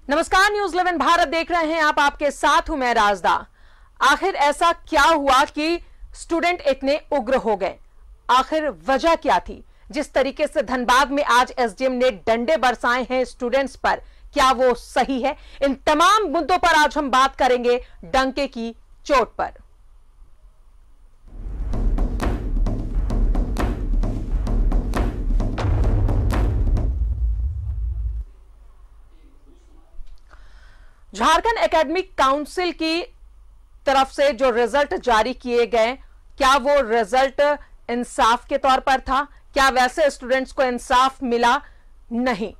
नमस्कार, न्यूज 11 भारत देख रहे हैं आप। आपके साथ हूं मैं राजदा। आखिर ऐसा क्या हुआ कि स्टूडेंट इतने उग्र हो गए? आखिर वजह क्या थी? जिस तरीके से धनबाद में आज एसडीएम ने डंडे बरसाए हैं स्टूडेंट्स पर, क्या वो सही है? इन तमाम मुद्दों पर आज हम बात करेंगे डंके की चोट पर। झारखंड एकेडमिक काउंसिल की तरफ से जो रिजल्ट जारी किए गए, क्या वो रिजल्ट इंसाफ के तौर पर था? क्या वैसे स्टूडेंट्स को इंसाफ मिला? नहीं,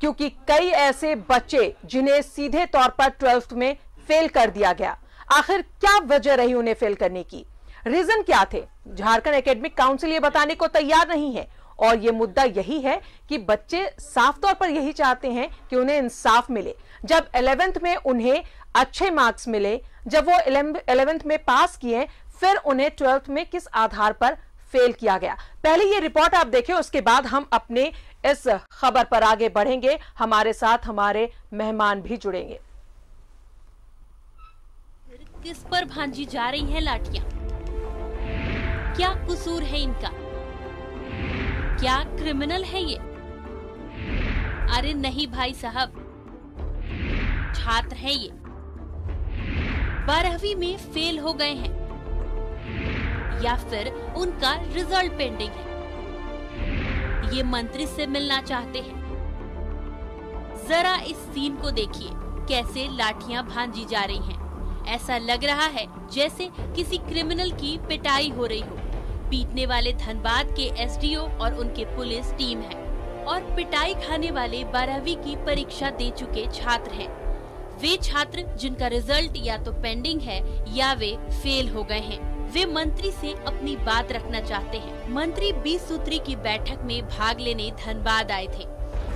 क्योंकि कई ऐसे बच्चे जिन्हें सीधे तौर पर 12th में फेल कर दिया गया। आखिर क्या वजह रही उन्हें फेल करने की? रीजन क्या थे? झारखंड एकेडमिक काउंसिल ये बताने को तैयार नहीं है और ये मुद्दा यही है कि बच्चे साफ तौर पर यही चाहते हैं कि उन्हें इंसाफ मिले। जब 11th में उन्हें अच्छे मार्क्स मिले, जब वो 11th में पास किए, फिर उन्हें 12th में किस आधार पर फेल किया गया? पहले ये रिपोर्ट आप देखें, उसके बाद हम अपने इस खबर पर आगे बढ़ेंगे। हमारे साथ हमारे मेहमान भी जुड़ेंगे। किस पर भांजी जा रही हैं लाठियां? क्या कसूर है इनका? क्या क्रिमिनल है ये? अरे नहीं भाई साहब, छात्र हैं ये, 12वीं में फेल हो गए हैं या फिर उनका रिजल्ट पेंडिंग है। ये मंत्री से मिलना चाहते हैं। जरा इस सीन को देखिए, कैसे लाठियां भांजी जा रही हैं। ऐसा लग रहा है जैसे किसी क्रिमिनल की पिटाई हो रही हो। पीटने वाले धनबाद के एसडीओ और उनके पुलिस टीम है और पिटाई खाने वाले 12वीं की परीक्षा दे चुके छात्र हैं। वे छात्र जिनका रिजल्ट या तो पेंडिंग है या वे फेल हो गए हैं। वे मंत्री से अपनी बात रखना चाहते हैं। मंत्री 20 सूत्री की बैठक में भाग लेने धनबाद आए थे।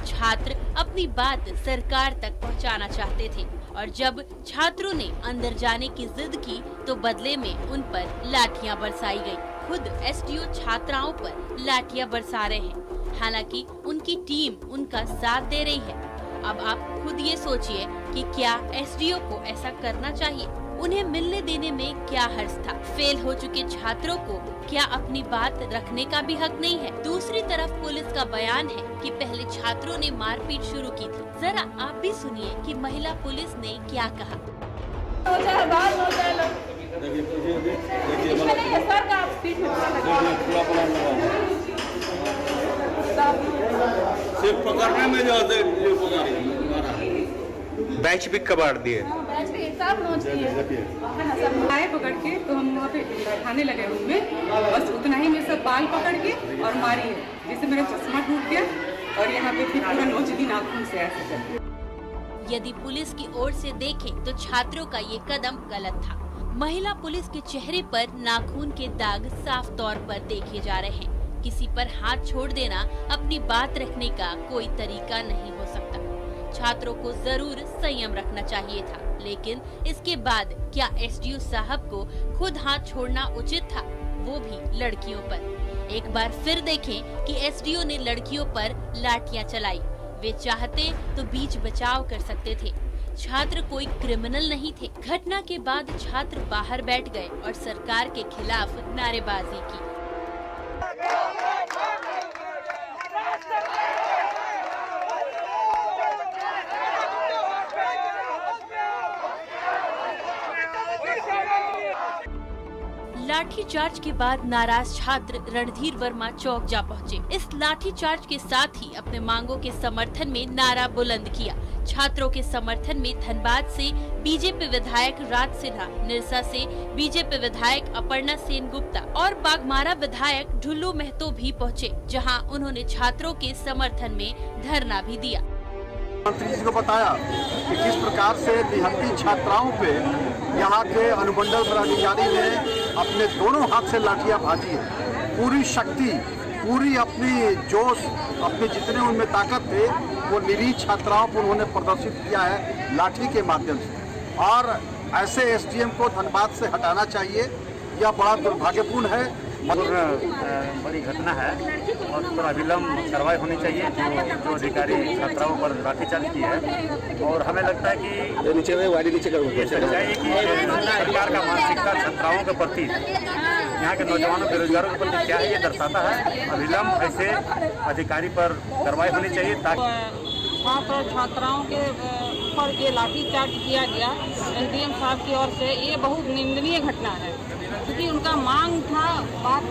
छात्र अपनी बात सरकार तक पहुंचाना चाहते थे और जब छात्रों ने अंदर जाने की जिद की तो बदले में उन पर लाठियां बरसाई गई। खुद एसडीओ छात्राओं पर लाठियां बरसा रहे हैं। हालांकि उनकी टीम उनका साथ दे रही है। अब आप खुद ये सोचिए कि क्या एसडीओ को ऐसा करना चाहिए? उन्हें मिलने देने में क्या हर्ज था? फेल हो चुके छात्रों को क्या अपनी बात रखने का भी हक नहीं है? दूसरी तरफ पुलिस का बयान है कि पहले छात्रों ने मारपीट शुरू की थी। जरा आप भी सुनिए कि महिला पुलिस ने क्या कहा। सिर्फ पकड़ने में जो बैच भी कबाड़ दिए, आए पकड़ के तो हम वहाँ पे बैठाने लगे रूम में, बस उतना ही में सब बाल पकड़ के और मारी है, जिससे मेरा चश्मा टूट गया और यहाँ पे फिर पूरा नोच दी नाखून से ऐसे। यदि पुलिस की ओर से देखें तो छात्रों का ये कदम गलत था। महिला पुलिस के चेहरे पर नाखून के दाग साफ तौर पर देखे जा रहे हैं। किसी पर हाथ छोड़ देना अपनी बात रखने का कोई तरीका नहीं हो सकता। छात्रों को जरूर संयम रखना चाहिए था, लेकिन इसके बाद क्या एसडीओ साहब को खुद हाथ छोड़ना उचित था, वो भी लड़कियों पर? एक बार फिर देखें कि एसडीओ ने लड़कियों पर लाठियां चलाई। वे चाहते तो बीच बचाव कर सकते थे। छात्र कोई क्रिमिनल नहीं थे। घटना के बाद छात्र बाहर बैठ गए और सरकार के खिलाफ नारेबाजी की। लाठीचार्ज के बाद नाराज छात्र रणधीर वर्मा चौक जा पहुंचे। इस लाठीचार्ज के साथ ही अपने मांगों के समर्थन में नारा बुलंद किया। छात्रों के समर्थन में धनबाद से बीजेपी विधायक राज सिन्हा, निरसा से बीजेपी विधायक अपर्णा सेन गुप्ता और बागमारा विधायक ढुल्लू महतो भी पहुंचे, जहां उन्होंने छात्रों के समर्थन में धरना भी दिया। मंत्री जी को बताया कि किस प्रकार से निहत्थी छात्राओं पे यहाँ के अनुमंडल पदाधिकारी ने अपने दोनों हाथ से लाठियां भाजी है। पूरी शक्ति, पूरी अपनी जोश, अपने जितने उनमें ताकत थे वो निरीह छात्राओं पर उन्होंने प्रदर्शित किया है लाठी के माध्यम से। और ऐसे एसडीएम को धनबाद से हटाना चाहिए। यह बड़ा दुर्भाग्यपूर्ण है बड़ी घटना है और उस पर अविलंब कार्रवाई होनी चाहिए। जो अधिकारी छात्राओं पर लाठीचार्ज की है, और हमें लगता है कि ये सच्चाई है कि सरकार का मानसिकता छात्राओं के प्रति, यहाँ के नौजवानों बेरोजगारों के प्रति क्या है, ये दर्शाता है। अविलंब ऐसे अधिकारी पर कार्रवाई होनी चाहिए ताकि छात्र छात्राओं के ऊपर ये लाठीचार्ज किया गया एसडीएम साहब की ओर से, ये बहुत निंदनीय घटना है। क्योंकि उनका मांग था,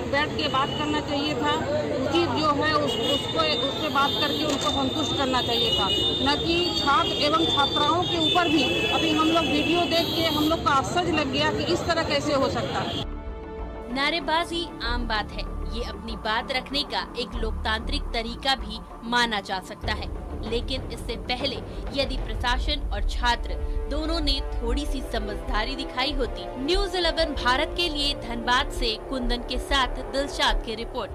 बैठ के बात करना चाहिए था, उचित जो है उससे बात करके उनको संतुष्ट करना चाहिए था, न कि छात्र एवं छात्राओं के ऊपर भी। अभी हम लोग वीडियो देख के हम लोग को आश्चर्य लग गया कि इस तरह कैसे हो सकता है। नारेबाजी आम बात है, ये अपनी बात रखने का एक लोकतांत्रिक तरीका भी माना जा सकता है, लेकिन इससे पहले यदि प्रशासन और छात्र दोनों ने थोड़ी सी समझदारी दिखाई होती। न्यूज़ 11 भारत के लिए धनबाद से कुंदन के साथ दिलशाद की रिपोर्ट।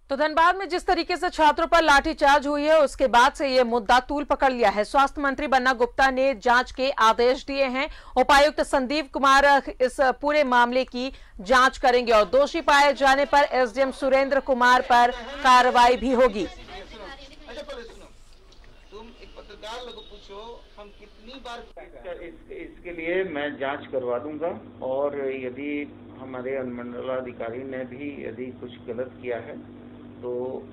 तो धनबाद में जिस तरीके से छात्रों पर लाठीचार्ज हुई है, उसके बाद से ये मुद्दा तूल पकड़ लिया है। स्वास्थ्य मंत्री बन्ना गुप्ता ने जांच के आदेश दिए हैं। उपायुक्त संदीप कुमार इस पूरे मामले की जांच करेंगे और दोषी पाए जाने पर एसडीएम सुरेंद्र कुमार पर कार्रवाई भी होगी। तुम एक पत्रकार लोगों को पूछो, हम कितनी बार इसके लिए मैं जांच करवा दूंगा, और यदि हमारे अनुमंडलाधिकारी ने भी यदि कुछ गलत किया है तो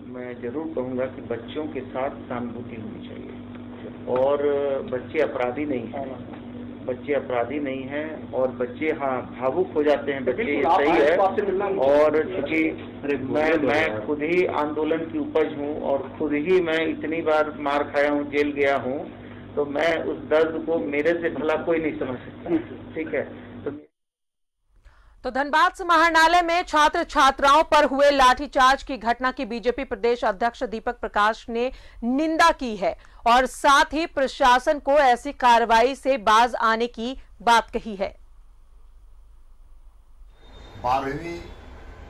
मैं जरूर कहूंगा कि बच्चों के साथ सहानुभूति होनी चाहिए, और बच्चे अपराधी नहीं हैं, बच्चे अपराधी नहीं हैं, और बच्चे भावुक हो जाते हैं, बच्चे ये सही है। और चूंकि मैं खुद ही आंदोलन की उपज हूँ और खुद ही मैं इतनी बार मार खाया हूँ, जेल गया हूँ, तो मैं उस दर्द को मेरे से भला कोई नहीं समझ सकता। ठीक है। तो धनबाद समाहरणालय में छात्र छात्राओं पर हुए लाठीचार्ज की घटना की बीजेपी प्रदेश अध्यक्ष दीपक प्रकाश ने निंदा की है और साथ ही प्रशासन को ऐसी कार्रवाई से बाज आने की बात कही है। 12वीं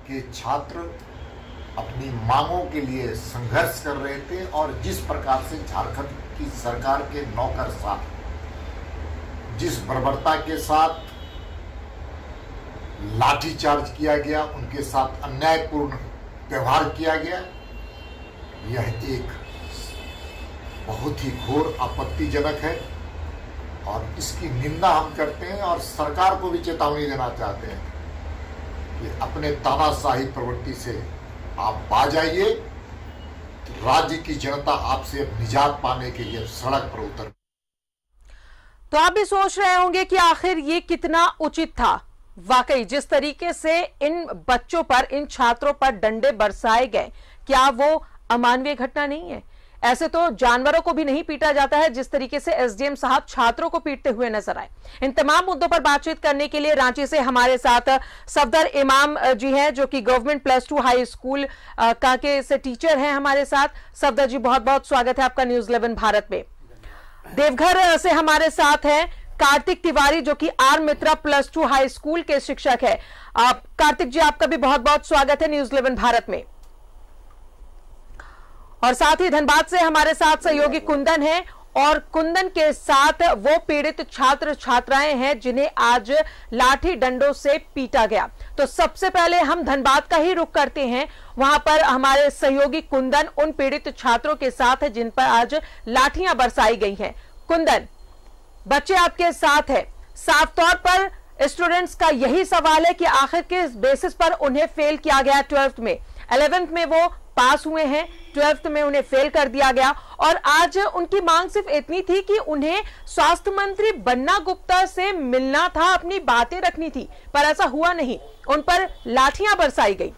के छात्र अपनी मांगों के लिए संघर्ष कर रहे थे, और जिस प्रकार से झारखंड की सरकार के नौकरशाह जिस बर्बरता के साथ लाठीचार्ज किया गया, उनके साथ अन्यायपूर्ण व्यवहार किया गया, यह एक बहुत ही घोर आपत्तिजनक है और इसकी निंदा हम करते हैं। और सरकार को भी चेतावनी देना चाहते हैं कि अपने तानाशाही प्रवृत्ति से आप बाज आइए, राज्य की जनता आपसे अब निजात पाने के लिए सड़क पर उतर। तो आप भी सोच रहे होंगे कि आखिर ये कितना उचित था। वाकई जिस तरीके से इन बच्चों पर, इन छात्रों पर डंडे बरसाए गए, क्या वो अमानवीय घटना नहीं है? ऐसे तो जानवरों को भी नहीं पीटा जाता है जिस तरीके से एसडीएम साहब छात्रों को पीटते हुए नजर आए। इन तमाम मुद्दों पर बातचीत करने के लिए रांची से हमारे साथ सफदर इमाम जी हैं, जो कि गवर्नमेंट +2 हाई स्कूल कांके से टीचर हैं हमारे साथ। सफदर जी, बहुत बहुत स्वागत है आपका न्यूज़ 11 भारत में। देवघर से हमारे साथ हैं कार्तिक तिवारी, जो कि आर मित्रा +2 हाई स्कूल के शिक्षक है। कार्तिक जी, आपका भी बहुत बहुत स्वागत है न्यूज़ 11 भारत में। और साथ ही धनबाद से हमारे साथ सहयोगी कुंदन है, और कुंदन के साथ वो पीड़ित छात्र छात्राएं हैं जिन्हें आज लाठी डंडों से पीटा गया। तो सबसे पहले हम धनबाद का ही रुख करते हैं। वहां पर हमारे सहयोगी कुंदन उन पीड़ित छात्रों के साथ है जिन पर आज लाठियां बरसाई गई हैं। कुंदन, बच्चे आपके साथ है, साफ तौर पर स्टूडेंट्स का यही सवाल है कि आखिर किस बेसिस पर उन्हें फेल किया गया। 12th में, 11th में वो पास हुए हैं, 12th में उन्हें फेल कर दिया गया, और आज उनकी मांग सिर्फ इतनी थी कि उन्हें स्वास्थ्य मंत्री बन्ना गुप्ता से मिलना था, अपनी बातें रखनी थी, पर ऐसा हुआ नहीं, उन पर लाठियां बरसाई गई।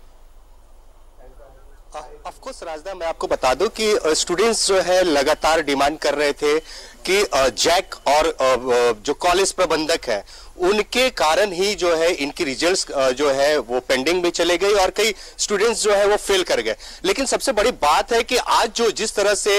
ऑफ कोर्स राजदा, मैं आपको बता दूं कि स्टूडेंट्स जो है लगातार डिमांड कर रहे थे कि जैक और जो कॉलेज प्रबंधक है उनके कारण ही जो है इनकी रिजल्ट्स जो है वो पेंडिंग में चले गई और कई स्टूडेंट्स जो है वो फेल कर गए। लेकिन सबसे बड़ी बात है कि आज जो जिस तरह से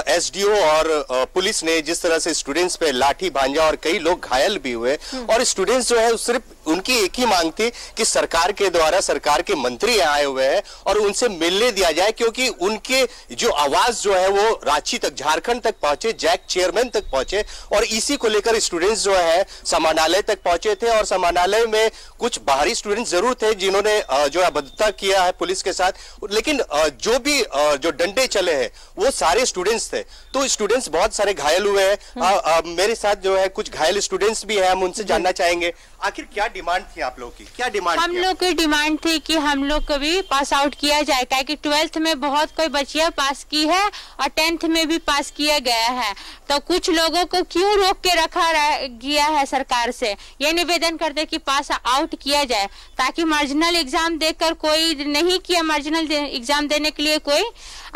एसडीओ और पुलिस ने जिस तरह से स्टूडेंट्स पे लाठी भांजा और कई लोग घायल भी हुए, और स्टूडेंट्स जो है सिर्फ उनकी एक ही मांग थी कि सरकार के द्वारा सरकार के मंत्री आए हुए हैं और उनसे मिलने दिया जाए, क्योंकि उनके जो आवाज जो है वो रांची तक, झारखंड तक पहुंचे, जैक चेयरमैन तक पहुंचे और इसी को लेकर स्टूडेंट्स जो है समानालय तक पहुंचे थे। और समानालय में कुछ बाहरी स्टूडेंट्स जरूर थे जिन्होंने जो अभद्रता किया है पुलिस के साथ, लेकिन जो भी जो डंडे चले हैं वो सारे स्टूडेंट्स थे। तो स्टूडेंट्स बहुत सारे घायल हुए हैं। मेरे साथ जो है कुछ घायल स्टूडेंट्स भी हैं, हम उनसे जानना चाहेंगे आखिर क्या डिमांड थी आप लोग की, क्या डिमांड? हम लोग की डिमांड थी कि हम लोग को भी पास आउट किया जाए, क्योंकि 12th में बहुत कोई बच्चियां पास की है और 10th में भी पास किया गया है। तो कुछ लोगों को क्यों रोक के रखा गया है सरकार से, ये निवेदन करते कि पास आउट किया जाए, ताकि मार्जिनल एग्जाम देकर कोई नहीं किया, मार्जिनल एग्जाम देने के लिए कोई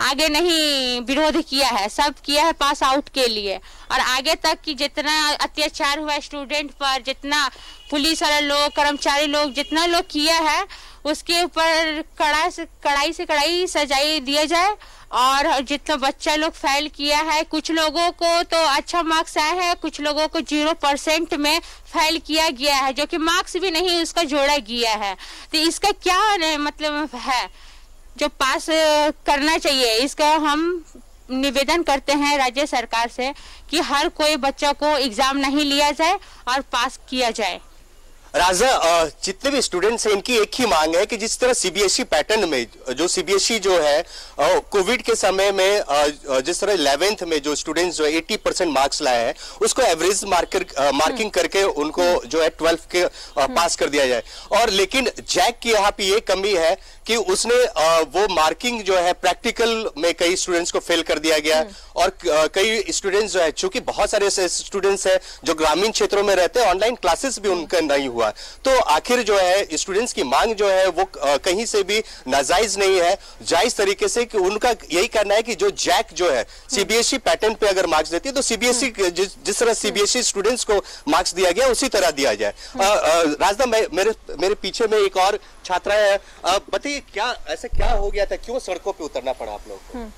आगे नहीं विरोध किया है, सब किया है पास आउट के लिए। और आगे तक कि जितना अत्याचार हुआ स्टूडेंट पर, जितना पुलिस वाले लोग, कर्मचारी लोग, जितना लोग किया है उसके ऊपर कड़ाई से कड़ाई सजाई दिया जाए। और जितना बच्चा लोग फेल किया है, कुछ लोगों को तो अच्छा मार्क्स आया है, कुछ लोगों को 0% में फेल किया गया है, जो कि मार्क्स भी नहीं उसका जोड़ा गया है। तो इसका क्या मतलब है जो पास करना चाहिए, इसका हम निवेदन करते हैं राज्य सरकार से कि हर कोई बच्चा को एग्जाम नहीं लिया जाए और पास किया जाए। राजा, जितने भी स्टूडेंट्स हैं इनकी एक ही मांग है कि जिस तरह सीबीएसई पैटर्न में जो सीबीएसई जो है कोविड के समय में जिस तरह 11th में जो स्टूडेंट्स जो 80% मार्क्स लाए हैं उसको एवरेज मार्किंग करके उनको जो है 12th के पास कर दिया जाए। और लेकिन जैक की यहाँ पे ये कमी है कि उसने वो मार्किंग जो है प्रैक्टिकल में कई स्टूडेंट्स को फेल कर दिया गया और कई स्टूडेंट्स जो है, चूंकि बहुत सारे स्टूडेंट्स हैं जो ग्रामीण क्षेत्रों में रहते हैं, ऑनलाइन क्लासेस भी उनका नहीं हुआ। तो आखिर जो है स्टूडेंट्स की मांग जो है वो कहीं से भी नाजायज नहीं है, जायज तरीके से कि उनका यही कहना है कि जो जैक जो है सीबीएसई पैटर्न पे अगर मार्क्स देती है तो सीबीएसई जिस तरह सीबीएसई स्टूडेंट्स को मार्क्स दिया गया उसी तरह दिया जाए। राजदा, मेरे पीछे में एक और छात्रा है, बताइए क्या ऐसा क्या हो गया था, क्यों सड़कों पे उतरना पड़ा आप लोग को?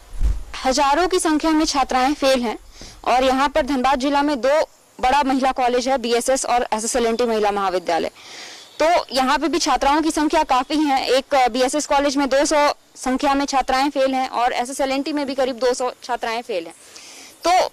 हजारों की संख्या में छात्राएं फेल हैं और यहाँ पर धनबाद जिला में 2 बड़ा महिला कॉलेज है, बीएसएस और एसएसएलएनटी महिला महाविद्यालय। तो यहाँ पे भी छात्राओं की संख्या काफी है। एक बीएसएस कॉलेज में 200 संख्या में छात्राएं फेल हैं और एसएसएलएनटी में भी करीब 200 छात्राएं फेल हैं। तो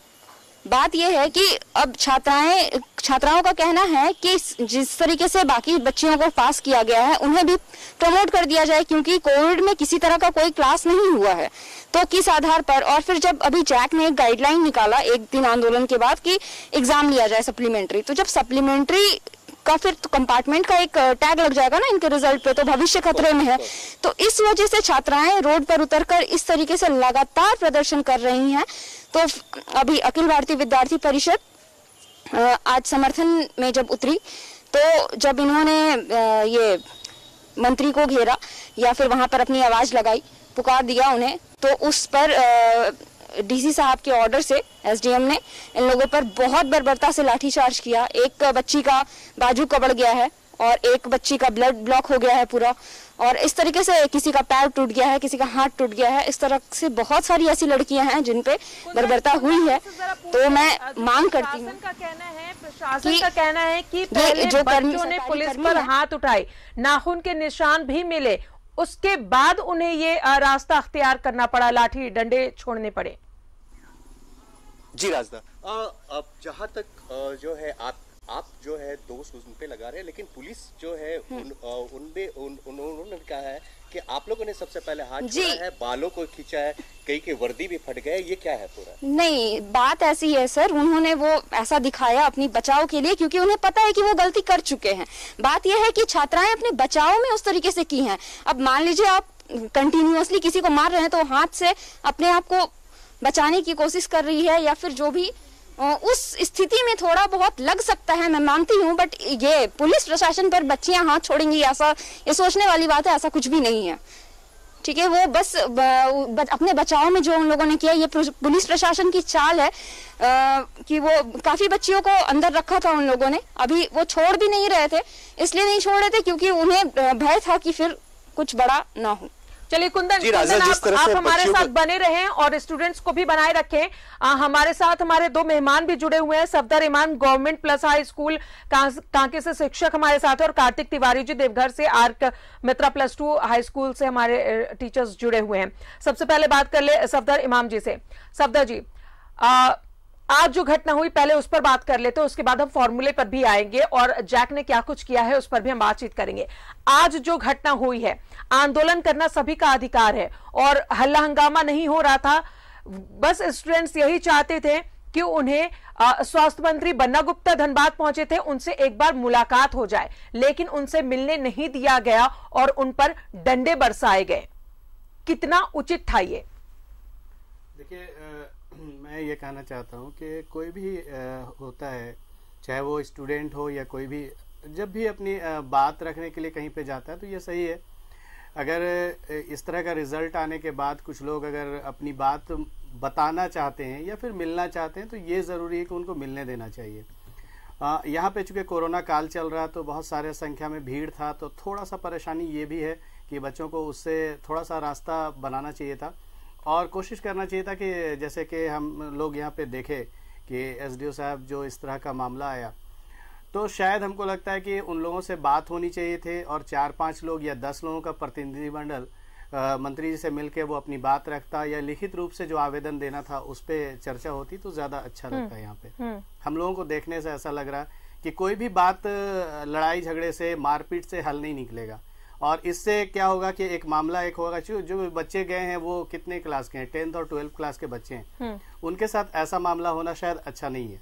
बात यह है कि अब छात्राओं का कहना है कि जिस तरीके से बाकी बच्चियों को पास किया गया है उन्हें भी प्रमोट कर दिया जाए, क्योंकि कोविड में किसी तरह का कोई क्लास नहीं हुआ है। तो किस आधार पर, और फिर जब अभी जैक ने एक गाइडलाइन निकाला एक दिन आंदोलन के बाद कि एग्जाम लिया जाए सप्लीमेंट्री, तो जब सप्लीमेंट्री का फिर तो कंपार्टमेंट का एक टैग लग जाएगा ना इनके रिजल्ट पे, तो भविष्य खतरे में है। तो इस वजह से छात्राएं रोड पर उतरकर इस तरीके से लगातार प्रदर्शन कर रही हैं। तो अभी अखिल भारतीय विद्यार्थी परिषद आज समर्थन में जब उतरी, तो जब इन्होंने ये मंत्री को घेरा या फिर वहां पर अपनी आवाज लगाई, पुकार दिया उन्हें, तो उस पर डीसी साहब के ऑर्डर से एसडीएम ने इन लोगों पर बहुत बर्बरता से लाठीचार्ज किया। एक बच्ची का बाजू कबड़ गया है और एक बच्ची का ब्लड ब्लॉक हो गया है पूरा, और इस तरीके से किसी का पैर टूट गया है, किसी का हाथ टूट गया है। इस तरह से बहुत सारी ऐसी लड़कियां हैं जिन पे बर्बरता हुई है। तो मैं मांग करती हूँ, प्रशासन का कहना है कि पहले जो बच्चों ने पुलिस पर हाथ उठाए, नाखून के निशान भी मिले, उसके बाद उन्हें ये रास्ता अख्तियार करना पड़ा, लाठी डंडे छोड़ने पड़े। जी राजदा, अब जहां तक जो है आप जो है दोष उन पे लगा रहे हैं, लेकिन पुलिस जो है उन्होंने कहा है कि आप लोगों ने सबसे पहले हाथ छुआ है, बालों को खींचा है, कई के वर्दी भी फट गए, ये क्या है पूरा? नहीं, बात ऐसी है सर, उन्होंने वो ऐसा दिखाया अपनी बचाव के लिए, क्योंकि उन्हें पता है कि वो गलती कर चुके हैं। बात यह है कि छात्राएं अपने बचाव में उस तरीके से की हैं। अब मान लीजिए आप कंटिन्यूअसली किसी को मार रहे हैं तो हाथ से अपने आप को बचाने की कोशिश कर रही है, या फिर जो भी उस स्थिति में थोड़ा बहुत लग सकता है, मैं मानती हूँ, बट ये पुलिस प्रशासन पर बच्चियां हाथ छोड़ेंगी ऐसा ये सोचने वाली बात है, ऐसा कुछ भी नहीं है। ठीक है, वो बस अपने बचाव में जो उन लोगों ने किया, ये पुलिस प्रशासन की चाल है कि वो काफी बच्चियों को अंदर रखा था उन लोगों ने। अभी वो छोड़ भी नहीं रहे थे, इसलिए नहीं छोड़ रहे थे क्योंकि उन्हें भय था कि फिर कुछ बड़ा ना हो। चलिए कुंदन, आप हमारे साथ बने रहें और स्टूडेंट्स को भी बनाए रखें। हमारे साथ हमारे दो मेहमान भी जुड़े हुए हैं। सफदर इमाम government plus high school Kanke से शिक्षक हमारे साथ है और कार्तिक तिवारी जी देवघर से आर्क मित्रा +2 हाई स्कूल से हमारे टीचर्स जुड़े हुए हैं। सबसे पहले बात कर ले सफदर इमाम जी से। सफदर जी, आज जो घटना हुई पहले उस पर बात कर लेते, उसके बाद हम फॉर्मूले पर भी आएंगे और जैक ने क्या कुछ किया है उस पर भी हम बातचीत करेंगे। आज जो घटना हुई है, आंदोलन करना सभी का अधिकार है और हल्ला हंगामा नहीं हो रहा था। बस स्टूडेंट्स यही चाहते थे कि उन्हें स्वास्थ्य मंत्री बन्ना गुप्ता धनबाद पहुंचे थे, उनसे एक बार मुलाकात हो जाए, लेकिन उनसे मिलने नहीं दिया गया और उन पर डंडे बरसाए गए। कितना उचित था ये? देखिए, मैं ये कहना चाहता हूँ कि कोई भी होता है, चाहे वो स्टूडेंट हो या कोई भी, जब भी अपनी बात रखने के लिए कहीं पे जाता है तो ये सही है। अगर इस तरह का रिजल्ट आने के बाद कुछ लोग अगर अपनी बात बताना चाहते हैं या फिर मिलना चाहते हैं तो ये ज़रूरी है कि उनको मिलने देना चाहिए। यहाँ पे चूँकि कोरोना काल चल रहा है तो बहुत सारे संख्या में भीड़ था, तो थोड़ा सा परेशानी ये भी है कि बच्चों को उससे थोड़ा सा रास्ता बनाना चाहिए था और कोशिश करना चाहिए था कि जैसे कि हम लोग यहाँ पे देखे कि एसडीओ साहब जो इस तरह का मामला आया तो शायद हमको लगता है कि उन लोगों से बात होनी चाहिए थे और 4-5 लोग या 10 लोगों का प्रतिनिधिमंडल मंत्री जी से मिलकर वो अपनी बात रखता या लिखित रूप से जो आवेदन देना था उस पर चर्चा होती तो ज़्यादा अच्छा लगता है। यहाँ पे हम लोगों को देखने से ऐसा लग रहा है कि कोई भी बात लड़ाई झगड़े से मारपीट से हल नहीं निकलेगा और इससे क्या होगा कि एक मामला एक होगा। जो बच्चे गए हैं वो कितने क्लास के हैं, 10th और 12th क्लास के बच्चे हैं, उनके साथ ऐसा मामला होना शायद अच्छा नहीं है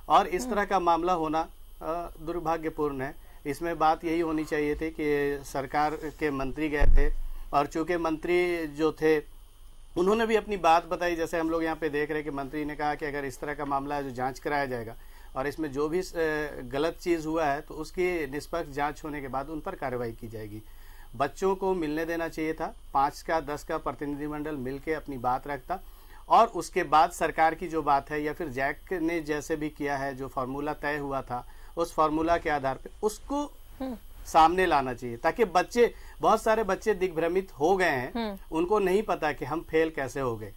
और इस तरह का मामला होना दुर्भाग्यपूर्ण है। इसमें बात यही होनी चाहिए थी कि सरकार के मंत्री गए थे और चूंकि मंत्री जो थे उन्होंने भी अपनी बात बताई। जैसे हम लोग यहाँ पे देख रहे हैं कि मंत्री ने कहा कि अगर इस तरह का मामला है जो जांच कराया जाएगा और इसमें जो भी गलत चीज़ हुआ है तो उसकी निष्पक्ष जांच होने के बाद उन पर कार्रवाई की जाएगी। बच्चों को मिलने देना चाहिए था, 5 का 10 का प्रतिनिधिमंडल मिलके अपनी बात रखता और उसके बाद सरकार की जो बात है या फिर जैक ने जैसे भी किया है, जो फार्मूला तय हुआ था उस फार्मूला के आधार पे उसको सामने लाना चाहिए ताकि बच्चे, बहुत सारे बच्चे दिग्भ्रमित हो गए हैं, उनको नहीं पता कि हम फेल कैसे हो गए।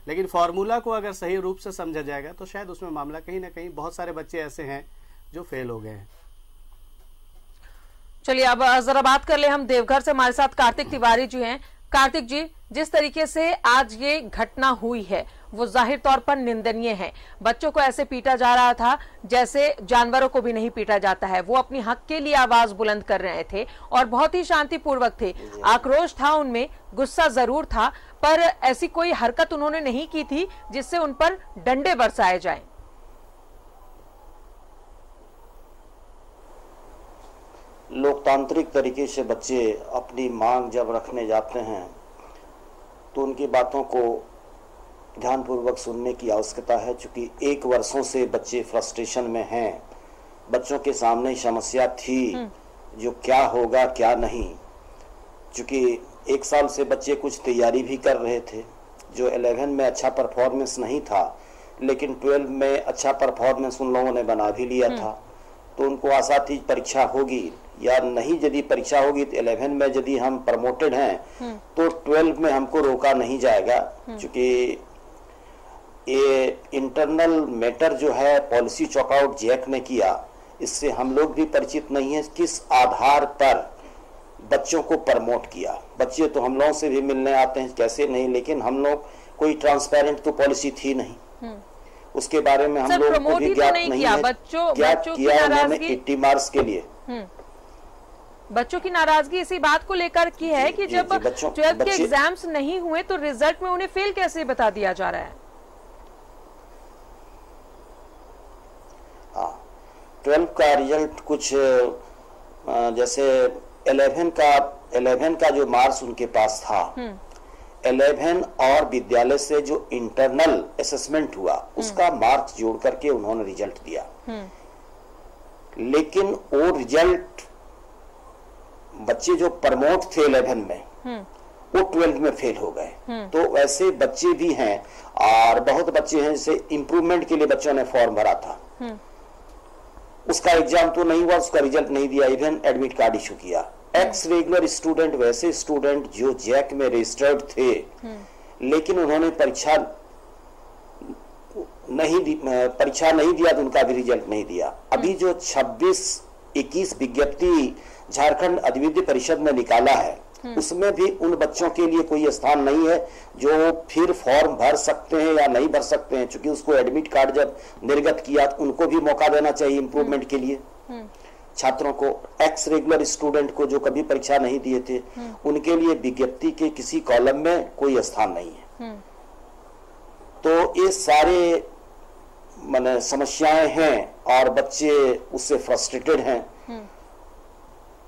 लेकिन फार्मूला को अगर सही रूप से समझा जाएगा तो शायद उसमें मामला कहीं ना कहीं, बहुत सारे बच्चे ऐसे हैं जो फेल हो गए हैं। चलिए अब जरा बात कर ले हम देवघर से, हमारे साथ कार्तिक तिवारी जी हैं। कार्तिक जी, जिस तरीके से आज ये घटना हुई है वो जाहिर तौर पर निंदनीय है। बच्चों को ऐसे पीटा जा रहा था जैसे जानवरों को भी नहीं पीटा जाता है। वो अपनी हक के लिए आवाज बुलंद कर रहे थे और बहुत ही शांतिपूर्वक थे। आक्रोश था उनमें, गुस्सा जरूर था, पर ऐसी कोई हरकत उन्होंने नहीं की थी जिससे उन पर डंडे बरसाए जाएं। लोकतांत्रिक तरीके से बच्चे अपनी मांग जब रखने जाते हैं तो उनकी बातों को ध्यानपूर्वक सुनने की आवश्यकता है। चूँकि 1 वर्षों से बच्चे फ्रस्ट्रेशन में हैं, बच्चों के सामने समस्या थी जो क्या होगा क्या नहीं। चूँकि 1 साल से बच्चे कुछ तैयारी भी कर रहे थे, जो 11 में अच्छा परफॉर्मेंस नहीं था लेकिन 12 में अच्छा परफॉर्मेंस उन लोगों ने बना भी लिया था। तो उनको आशा थी परीक्षा होगी या नहीं, यदि परीक्षा होगी तो 11 में यदि हम प्रमोटेड हैं तो 12 में हमको रोका नहीं जाएगा। क्योंकि ये इंटरनल मैटर जो है पॉलिसी चॉकआउट जैक ने किया, इससे हम लोग भी परिचित नहीं है किस आधार पर बच्चों को प्रमोट किया। बच्चे तो हम लोगों से भी मिलने आते हैं, कैसे नहीं, लेकिन हम लोग कोई ट्रांसपेरेंट तो पॉलिसी थी नहीं, उसके बारे में हम लोगों को भी ज्ञात नहीं है। क्या किया उन्होंने 80 मार्क्स के लिए? बच्चों की नाराजगी इसी बात को लेकर की है कि जब 12th के एग्जाम्स नहीं हुए तो रिजल्ट में उन्हें फेल कैसे बता दिया जा रहा है। 12 का रिजल्ट कुछ जैसे 11 का जो मार्क्स उनके पास था, 11 और विद्यालय से जो इंटरनल असेसमेंट हुआ उसका मार्क्स जोड़ करके उन्होंने रिजल्ट दिया। लेकिन वो रिजल्ट बच्चे जो प्रमोट थे 11 में वो 12 में फेल हो गए। तो वैसे बच्चे भी हैं और बहुत बच्चे हैं जैसे इम्प्रूवमेंट के लिए बच्चों ने फॉर्म भरा था, उसका एग्जाम तो नहीं हुआ, उसका रिजल्ट नहीं दिया, इवन एडमिट कार्ड इशू किया। एक्स रेगुलर स्टूडेंट वैसे स्टूडेंट जो जैक में रजिस्टर्ड थे लेकिन उन्होंने परीक्षा नहीं दिया तो उनका भी रिजल्ट नहीं दिया। अभी जो 26-21 विज्ञप्ति झारखंड अधिविद्य परिषद ने निकाला है उसमें भी उन बच्चों के लिए कोई स्थान नहीं है जो फिर फॉर्म भर सकते हैं या नहीं भर सकते हैं, क्योंकि उसको एडमिट कार्ड जब निर्गत किया तो उनको भी मौका देना चाहिए इम्प्रूवमेंट के लिए। छात्रों को, एक्स रेगुलर स्टूडेंट को जो कभी परीक्षा नहीं दिए थे उनके लिए विज्ञप्ति के किसी कॉलम में कोई स्थान नहीं है। तो ये सारे माने समस्याएं हैं और बच्चे उससे फ्रस्ट्रेटेड हैं।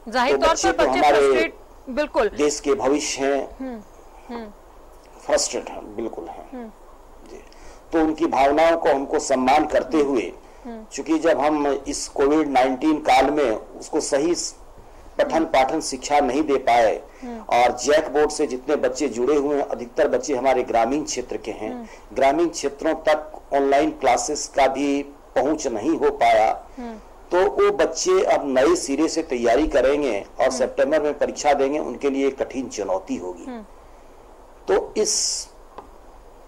जाहिर तौर पर बच्चे फ्रस्ट्रेट बिल्कुल देश के भविष्य हैं, फ्रस्ट्रेट हैं, बिल्कुल हैं। तो उनकी भावनाओं को हमको सम्मान करते हुए, क्योंकि जब हम इस कोविड-19 काल में उसको सही पठन पाठन शिक्षा नहीं दे पाए और जैक बोर्ड से जितने बच्चे जुड़े हुए हैं अधिकतर बच्चे हमारे ग्रामीण क्षेत्र के हैं, ग्रामीण क्षेत्रों तक ऑनलाइन क्लासेस का भी पहुंच नहीं हो पाया, तो वो बच्चे अब नए सिरे से तैयारी करेंगे और सितंबर में परीक्षा देंगे, उनके लिए कठिन चुनौती होगी। तो इस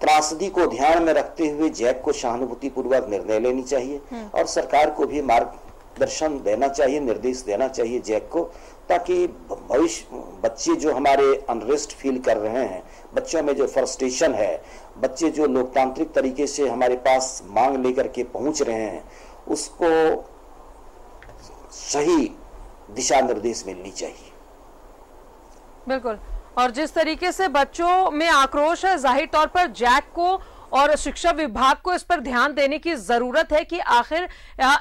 त्रासदी को ध्यान में रखते हुए जैक को सहानुभूति पूर्वक निर्णय लेनी चाहिए और सरकार को भी मार्गदर्शन देना चाहिए, निर्देश देना चाहिए जैक को, ताकि भविष्य बच्चे जो हमारे अनरेस्ट फील कर रहे हैं, बच्चों में जो फ्रस्ट्रेशन है, बच्चे जो लोकतांत्रिक तरीके से हमारे पास मांग लेकर के पहुंच रहे हैं, उसको सही दिशा निर्देश मिलनी चाहिए। बिल्कुल। और जिस तरीके से बच्चों में आक्रोश है, जाहिर तौर पर जैक को और शिक्षा विभाग को इस पर ध्यान देने की जरूरत है कि आखिर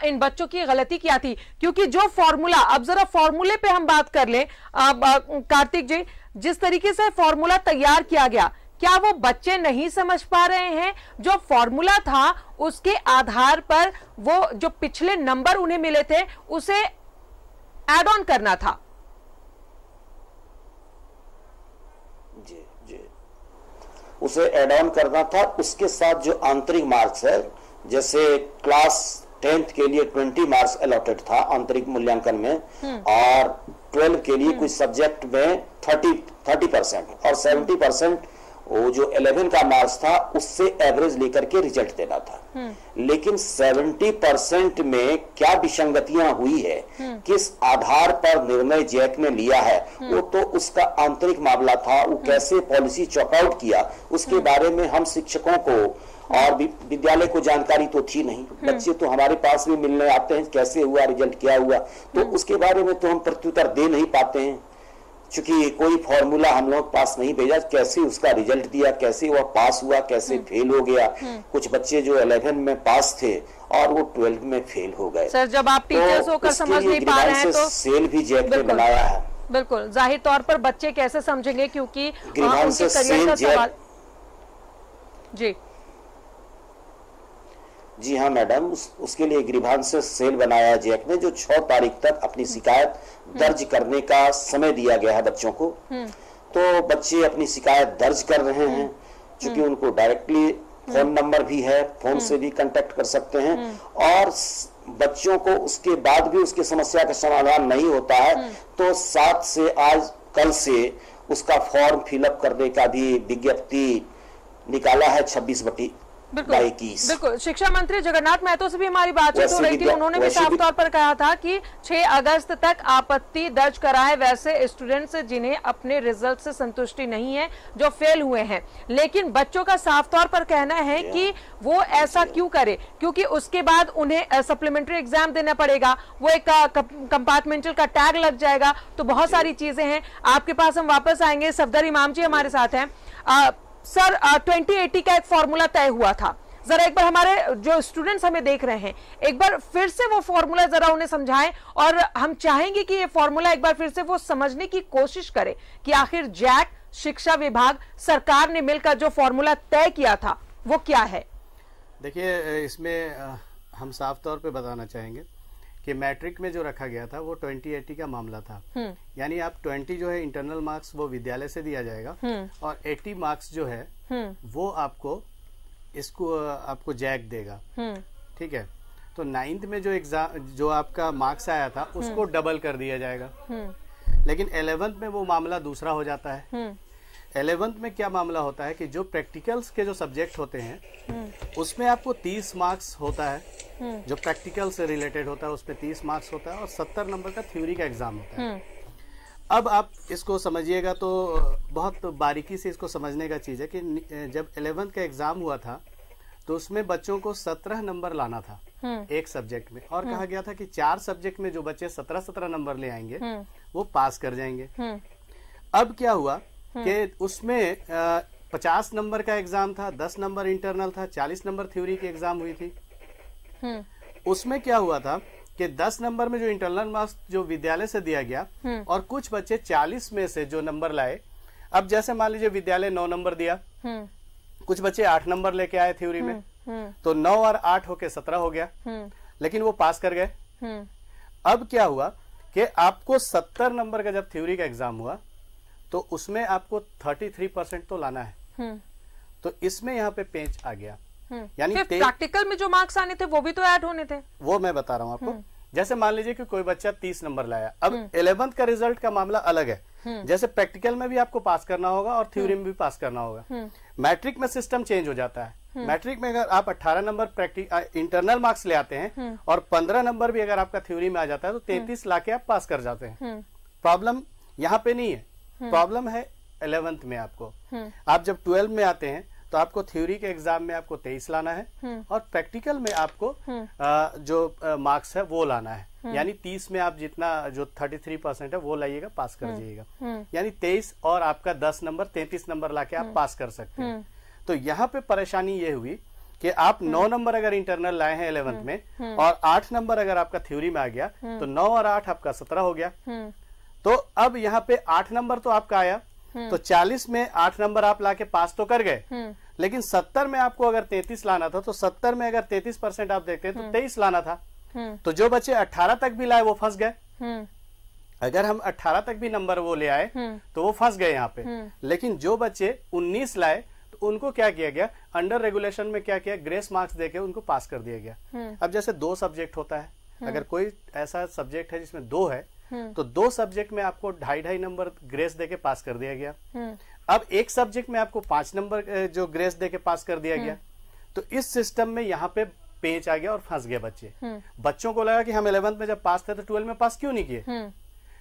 इन बच्चों की गलती क्या थी, क्योंकि जो फॉर्मूला, अब जरा फॉर्मूले पे हम बात कर लें कार्तिक जी, जिस तरीके से फॉर्मूला तैयार किया गया, क्या वो बच्चे नहीं समझ पा रहे हैं? जो फॉर्मूला था उसके आधार पर वो जो पिछले नंबर उन्हें मिले थे उसे ऐड ऑन करना था। जी, उसे ऐड ऑन करना था। उसके साथ जो आंतरिक मार्क्स है, जैसे क्लास 10th के लिए 20 मार्क्स अलॉटेड था आंतरिक मूल्यांकन में और 12 के लिए कुछ सब्जेक्ट में 30% और 70% वो जो 11 का मार्क्स था उससे एवरेज लेकर के रिजल्ट देना था। लेकिन 70% में क्या विसंगतियां हुई है, किस आधार पर निर्णय जैक ने लिया है, वो तो उसका आंतरिक मामला था। वो कैसे पॉलिसी चॉकआउट किया उसके बारे में हम शिक्षकों को और विद्यालय को जानकारी तो थी नहीं। बच्चे तो हमारे पास भी मिलने आते हैं, कैसे हुआ रिजल्ट, क्या हुआ, तो उसके बारे में तो हम प्रत्युत्तर दे नहीं पाते हैं, क्योंकि कोई फॉर्मूला हम लोग पास नहीं भेजा, कैसे उसका रिजल्ट दिया, कैसे वह पास हुआ, कैसे फेल हो गया। कुछ बच्चे जो 11 में पास थे और वो 12 में फेल हो गए। सर, जब आप टीचर्स होकर समझ नहीं पा रहे हैं तो सेल भी जैक ने बनाया है। बिल्कुल, जाहिर तौर पर बच्चे कैसे समझेंगे, क्योंकि उनके करियर का सवाल। जी हाँ मैडम, उसके लिए ग्रीवांसेस सेल बनाया जैक ने, जो 6 तारीख तक अपनी शिकायत दर्ज करने का समय दिया गया है बच्चों को। तो बच्चे अपनी शिकायत दर्ज कर रहे हैं, क्योंकि उनको डायरेक्टली फोन नंबर भी है, फोन से भी कांटेक्ट कर सकते हैं। और बच्चों को उसके बाद भी उसकी समस्या का समाधान नहीं होता है तो 7 से आज कल से उसका फॉर्म फिलअप करने का भी विज्ञप्ति निकाला है 26/21। बिल्कुल, शिक्षा मंत्री जगन्नाथ महतो से भी हमारी बातचीत हो रही थी। उन्होंने भी साफ तौर पर कहा था कि 6 अगस्त तक आपत्ति दर्ज कराए वैसे स्टूडेंट्स जिन्हें अपने रिजल्ट से संतुष्टि नहीं है, जो फेल हुए हैं। लेकिन बच्चों का साफ तौर पर कहना है कि वो ऐसा क्यों करे, क्योंकि उसके बाद उन्हें सप्लीमेंट्री एग्जाम देना पड़ेगा, वो एक कंपार्टमेंटल का टैग लग जाएगा, तो बहुत सारी चीजें हैं। आपके पास हम वापस आएंगे, सफदर इमाम जी हमारे साथ हैं। सर, 2080 का एक फॉर्मूला तय हुआ था, जरा एक बार हमारे जो स्टूडेंट्स हमें देख रहे हैं एक बार फिर से वो फॉर्मूला जरा उन्हें समझाएं, और हम चाहेंगे कि ये फॉर्मूला एक बार फिर से वो समझने की कोशिश करें कि आखिर जैक, शिक्षा विभाग, सरकार ने मिलकर जो फॉर्मूला तय किया था वो क्या है। देखिए, इसमें हम साफ तौर पे बताना चाहेंगे कि मैट्रिक में जो रखा गया था वो 2080 का मामला था। यानी आप 20 जो है इंटरनल मार्क्स वो विद्यालय से दिया जाएगा और 80 मार्क्स जो है वो आपको जैक देगा। ठीक है, तो 9th में जो एग्जाम जो आपका मार्क्स आया था उसको डबल कर दिया जाएगा। लेकिन 11th में वो मामला दूसरा हो जाता है। 11th में क्या मामला होता है कि जो प्रैक्टिकल्स के जो सब्जेक्ट होते हैं उसमें आपको 30 मार्क्स होता है, जो प्रैक्टिकल से रिलेटेड होता है उसमें 30 मार्क्स होता है और 70 नंबर का थ्योरी का एग्जाम होता है। अब आप इसको समझिएगा तो बहुत बारीकी से इसको समझने का चीज है कि जब 11th का एग्जाम हुआ था तो उसमें बच्चों को 17 नंबर लाना था एक सब्जेक्ट में, और कहा गया था कि 4 सब्जेक्ट में जो बच्चे 17-17 नंबर ले आएंगे वो पास कर जाएंगे। अब क्या हुआ कि उसमें 50 नंबर का एग्जाम था, 10 नंबर इंटरनल था, 40 नंबर थ्योरी की एग्जाम हुई थी। उसमें क्या हुआ था कि 10 नंबर में जो इंटरनल मार्क्स जो विद्यालय से दिया गया और कुछ बच्चे 40 में से जो नंबर लाए, अब जैसे मान लीजिए विद्यालय 9 नंबर दिया, कुछ बच्चे 8 नंबर लेके आए थ्योरी में, तो 9 और 8 होके 17 हो गया, लेकिन वो पास कर गए। अब क्या हुआ कि आपको 70 नंबर का जब थ्योरी का एग्जाम हुआ तो उसमें आपको 33% तो लाना है, तो इसमें यहाँ पे पेंच आ गया। यानी प्रैक्टिकल में जो मार्क्स आने थे वो भी तो ऐड होने थे, वो मैं बता रहा हूँ आपको। जैसे मान लीजिए कि कोई बच्चा 30 नंबर लाया, अब 11th का रिजल्ट का मामला अलग है। जैसे प्रैक्टिकल में भी आपको पास करना होगा और थ्योरी में भी पास करना होगा। मैट्रिक में सिस्टम चेंज हो जाता है। मैट्रिक में अगर आप 18 नंबर इंटरनल मार्क्स ले आते हैं और 15 नंबर भी अगर आपका थ्योरी में आ जाता है तो 33 लाके आप पास कर जाते हैं। प्रॉब्लम यहाँ पे नहीं है, प्रॉब्लम है 11th में। आपको आप जब 12 में आते हैं तो आपको थ्योरी के एग्जाम में आपको 23 लाना है और प्रैक्टिकल में आपको जो मार्क्स है वो लाना है। यानी 30 में आप जितना जो 33% है वो लाइएगा, पास कर जाइएगा। यानी 23 और आपका 10 नंबर 33 नंबर लाके आप पास कर सकते हैं। तो यहाँ पे परेशानी ये हुई कि आप 9 नंबर अगर इंटरनल लाए हैं 11th में और 8 नंबर अगर आपका थ्योरी में आ गया तो 9 और 8 आपका 17 हो गया। तो अब यहाँ पे 8 नंबर तो आपका आया, तो 40 में 8 नंबर आप लाके पास तो कर गए, लेकिन 70 में आपको अगर 33 लाना था तो 70 में अगर 33% आप देखते हैं तो 23 लाना था। तो जो बच्चे 18 तक भी लाए वो फंस गए। अगर हम 18 तक भी नंबर वो ले आए तो वो फंस गए यहाँ पे। लेकिन जो बच्चे 19 लाए तो उनको क्या किया गया, अंडर रेगुलेशन में क्या किया, ग्रेस मार्क्स देके उनको पास कर दिया गया। अब जैसे 2 सब्जेक्ट होता है, अगर कोई ऐसा सब्जेक्ट है जिसमें 2 है तो 2 सब्जेक्ट में आपको 2.5 नंबर ग्रेस देके पास कर दिया गया। अब एक सब्जेक्ट में आपको 5 नंबर जो ग्रेस देके पास कर दिया गया। तो इस सिस्टम में यहाँ पे पेंच आ गया और फंस गए बच्चे। बच्चों को लगा कि हम 11th में जब पास थे तो 12 में पास क्यों नहीं किए।